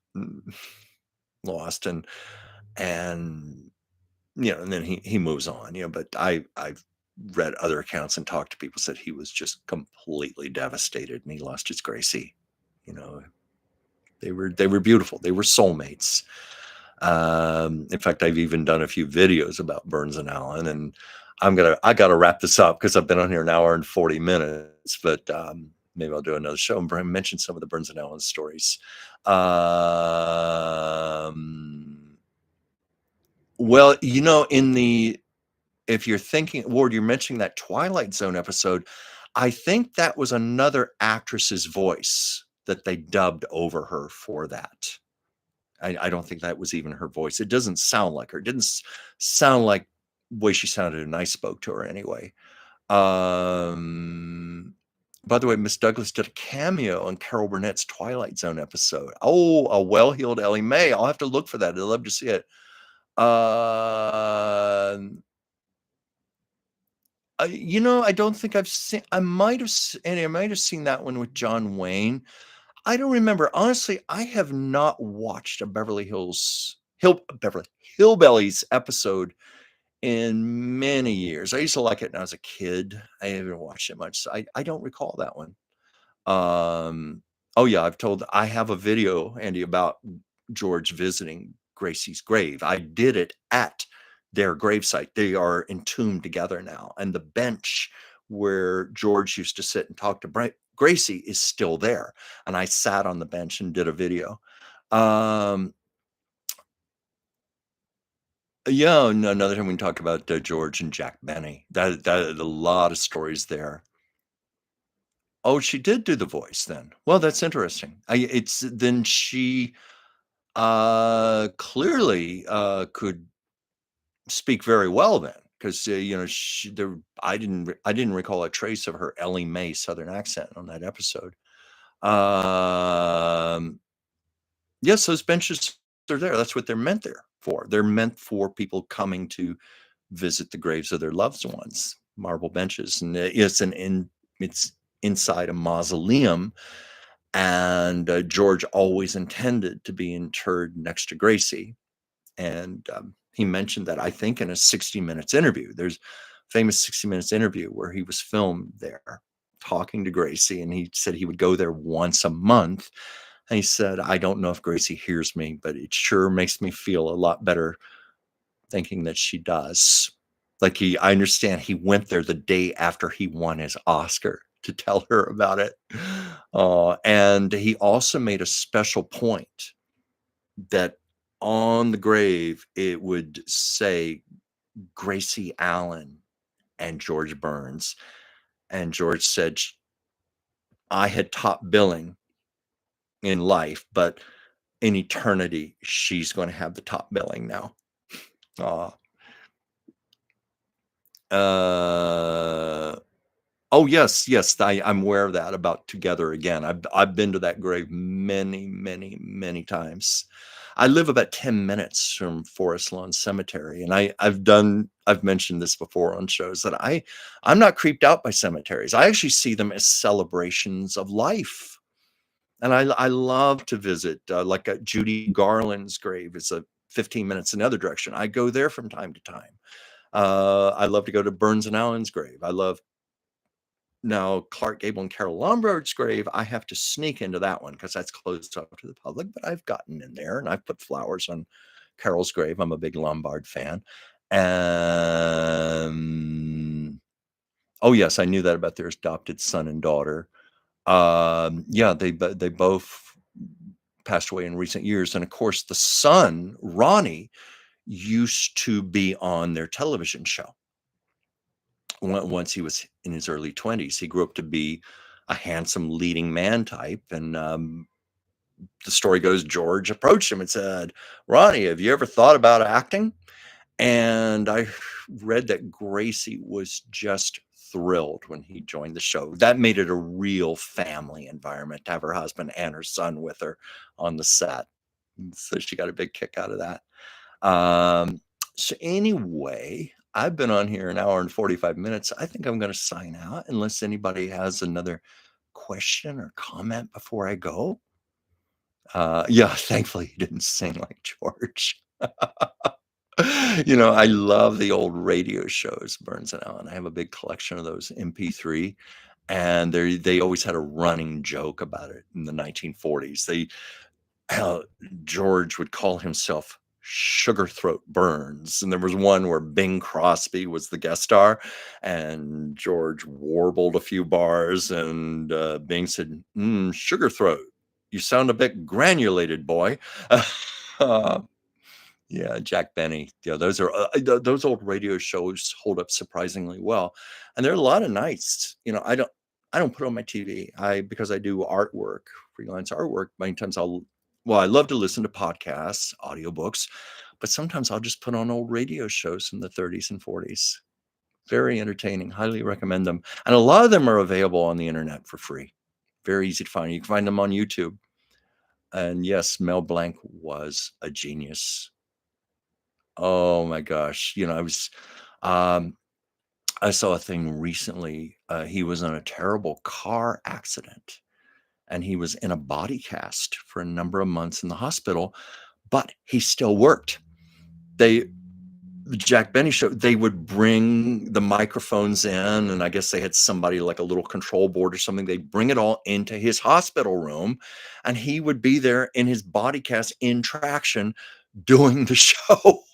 Lost and and then he moves on. But I've read other accounts and talked to people, said he was just completely devastated and he lost his Gracie. you know they were beautiful. They were soulmates. In fact, I've even done a few videos about Burns and Allen, and I gotta wrap this up because I've been on here an hour and 40 minutes, but maybe I'll do another show and mention some of the Burns and Allen stories. Well, in the if you're thinking Ward, you're mentioning that Twilight Zone episode, I think that was another actress's voice that they dubbed over her for that. I don't think that was even her voice. It doesn't sound like her. It didn't sound like the way she sounded when I spoke to her anyway. Um, by the way, Miss Douglas did a cameo on Carol Burnett's Twilight Zone episode. Oh, a well-heeled Ellie Mae. I'll have to look for that. I'd love to see it. I don't think I've seen. I might have, and I might have seen that one with John Wayne. I don't remember. Honestly, I have not watched a Beverly Hillbillies episode in many years. I used to like it when I was a kid. I haven't watched it much, so I don't recall that one. Oh yeah, I have a video, Andy, about George visiting Gracie's grave. I did it at their gravesite. They are entombed together now, and the bench where George used to sit and talk to Gracie is still there. And I sat on the bench and did a video. Yeah, another time we can talk about George and Jack Benny. That a lot of stories there. Oh, she did do the voice then. Well, that's interesting. It's then she clearly could speak very well then, because I didn't recall a trace of her Ellie Mae Southern accent on that episode. Yes, those benches are there. That's what they're meant there for. They're meant for people coming to visit the graves of their loved ones. Marble benches, and it's inside a mausoleum. And George always intended to be interred next to Gracie. And he mentioned that, I think, in a 60 Minutes interview. There's a famous 60 Minutes interview where he was filmed there talking to Gracie, and he said he would go there once a month. And he said, I don't know if Gracie hears me, but it sure makes me feel a lot better thinking that she does. Like, I understand he went there the day after he won his Oscar to tell her about it. And he also made a special point that on the grave, it would say Gracie Allen and George Burns. And George said, I had top billing in life, but in eternity, she's going to have the top billing now. Oh yes, I'm aware of that about Together Again. I've been to that grave many, many, many times. I live about 10 minutes from Forest Lawn Cemetery, and I've mentioned this before on shows that I'm not creeped out by cemeteries. I actually see them as celebrations of life. And I love to visit, like Judy Garland's grave is a 15 minutes in the other direction. I go there from time to time. I love to go to Burns and Allen's grave. I love Now Clark Gable and Carol Lombard's grave. I have to sneak into that one because that's closed up to the public, but I've gotten in there and I've put flowers on Carol's grave. I'm a big Lombard fan. And oh yes, I knew that about their adopted son and daughter. Yeah, they both passed away in recent years. And of course, the son, Ronnie, used to be on their television show once he was in his early 20s. He grew up to be a handsome leading man type. And the story goes, George approached him and said, Ronnie, have you ever thought about acting? And I read that Gracie was just thrilled when he joined the show. That made it a real family environment to have her husband and her son with her on the set. So she got a big kick out of that. So anyway, I've been on here an hour and 45 minutes. I think I'm going to sign out unless anybody has another question or comment before I go. Yeah, thankfully he didn't sing like George. I love the old radio shows, Burns and Allen. I have a big collection of those MP3, and they always had a running joke about it in the 1940s. George would call himself Sugar Throat Burns, and there was one where Bing Crosby was the guest star, and George warbled a few bars, and Bing said, Sugar Throat, you sound a bit granulated, boy. Yeah, Jack Benny. Yeah, those are those old radio shows hold up surprisingly well. And there are a lot of nights, I don't put on my TV. Because I do artwork, freelance artwork, many times I love to listen to podcasts, audiobooks, but sometimes I'll just put on old radio shows from the 30s and 40s. Very entertaining. Highly recommend them. And a lot of them are available on the internet for free. Very easy to find. You can find them on YouTube. And yes, Mel Blanc was a genius. Oh my gosh. Um, I saw a thing recently. He was in a terrible car accident and he was in a body cast for a number of months in the hospital, but he still worked. They, the Jack Benny show, they would bring the microphones in, and I guess they had somebody like a little control board or something. They'd bring it all into his hospital room, and he would be there in his body cast in traction doing the show.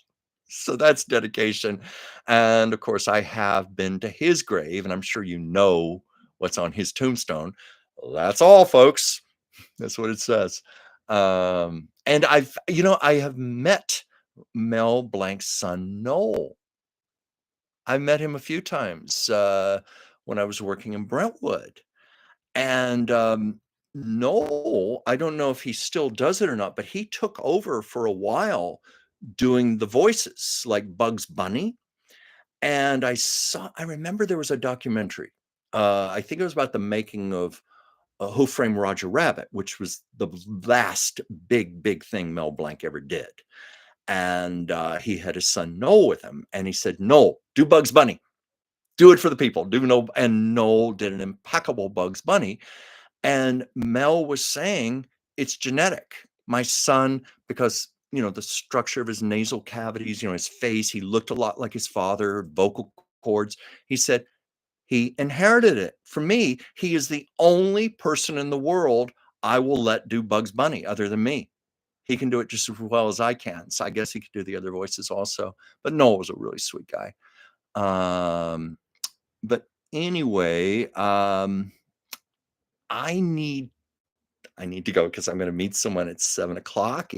So that's dedication. And of course, I have been to his grave, and I'm sure you know what's on his tombstone. That's all, folks. That's what it says. And I have met Mel Blanc's son, Noel. I met him a few times when I was working in Brentwood. And Noel, I don't know if he still does it or not, but he took over for a while doing the voices like Bugs Bunny. And I remember there was a documentary. I think it was about the making of Who Framed Roger Rabbit, which was the last big thing Mel Blanc ever did. And he had his son Noel with him, and he said, "Noel, do Bugs Bunny, do it for the people, do Noel." And Noel did an impeccable Bugs Bunny. And Mel was saying, it's genetic. My son, because, the structure of his nasal cavities, his face, he looked a lot like his father, vocal cords. He said he inherited it from me. He is the only person in the world I will let do Bugs Bunny other than me. He can do it just as well as I can. So I guess he could do the other voices also. But Noel was a really sweet guy. But anyway, I need to go because I'm going to meet someone at 7 o'clock.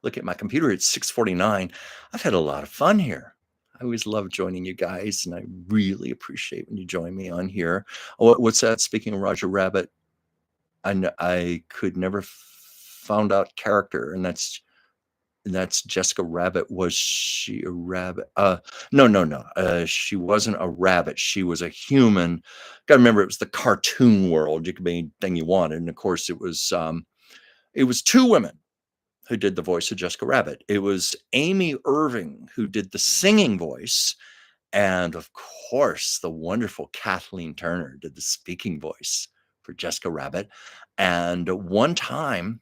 Look at my computer. It's 6:49. I've had a lot of fun here. I always love joining you guys, and I really appreciate when you join me on here. Oh, what's that? Speaking of Roger Rabbit, I could never found out character, and that's Jessica Rabbit. Was she a rabbit? No, no, no. She wasn't a rabbit. She was a human. Got to remember, it was the cartoon world. You could be anything you wanted, and of course, it was two women who did the voice of Jessica Rabbit. It was Amy Irving who did the singing voice, and of course, the wonderful Kathleen Turner did the speaking voice for Jessica Rabbit. And one time,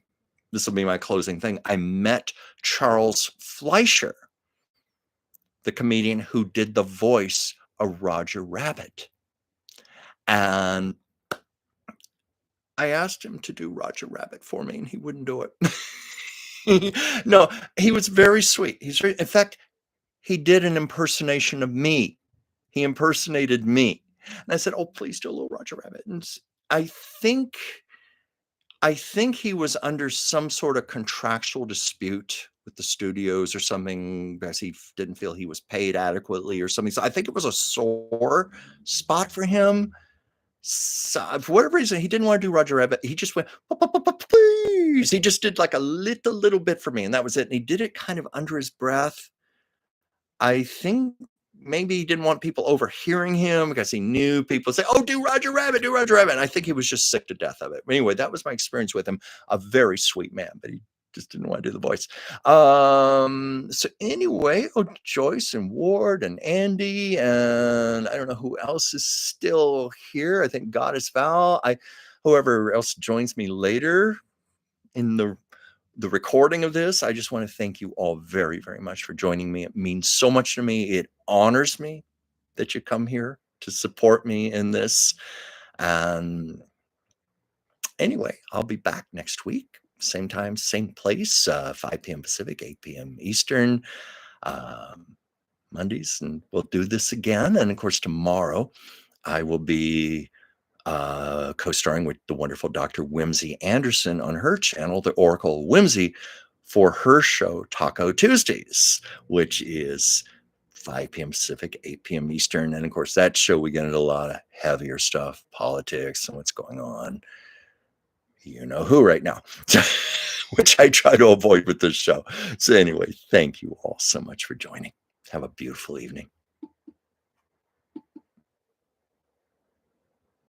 this will be my closing thing, I met Charles Fleischer, the comedian who did the voice of Roger Rabbit. And I asked him to do Roger Rabbit for me, and he wouldn't do it. No, he was very sweet. In fact, he did an impersonation of me. He impersonated me. And I said, "Oh, please do a little Roger Rabbit." And I think he was under some sort of contractual dispute with the studios or something because he didn't feel he was paid adequately or something. So I think it was a sore spot for him. So for whatever reason, he didn't want to do Roger Rabbit. He just went, please. He just did like a little bit for me, and that was it. And he did it kind of under his breath. I think maybe he didn't want people overhearing him because he knew people say, "Oh, do Roger Rabbit, do Roger Rabbit." And I think he was just sick to death of it. But anyway, that was my experience with him. A very sweet man, but he just didn't want to do the voice. So anyway, Joyce and Ward and Andy, and I don't know who else is still here. I think Goddess Val. Whoever else joins me later in the recording of this, I just want to thank you all very, very much for joining me. It means so much to me. It honors me that you come here to support me in this. And anyway, I'll be back next week. Same time, same place, 5 p.m. Pacific, 8 p.m. Eastern, Mondays. And we'll do this again. And of course, tomorrow I will be co-starring with the wonderful Dr. Whimsy Anderson on her channel, The Oracle of Whimsy, for her show, Taco Tuesdays, which is 5 p.m. Pacific, 8 p.m. Eastern. And of course, that show, we get into a lot of heavier stuff, politics and what's going on. You know who right now, which I try to avoid with this show. So, anyway, thank you all so much for joining. Have a beautiful evening.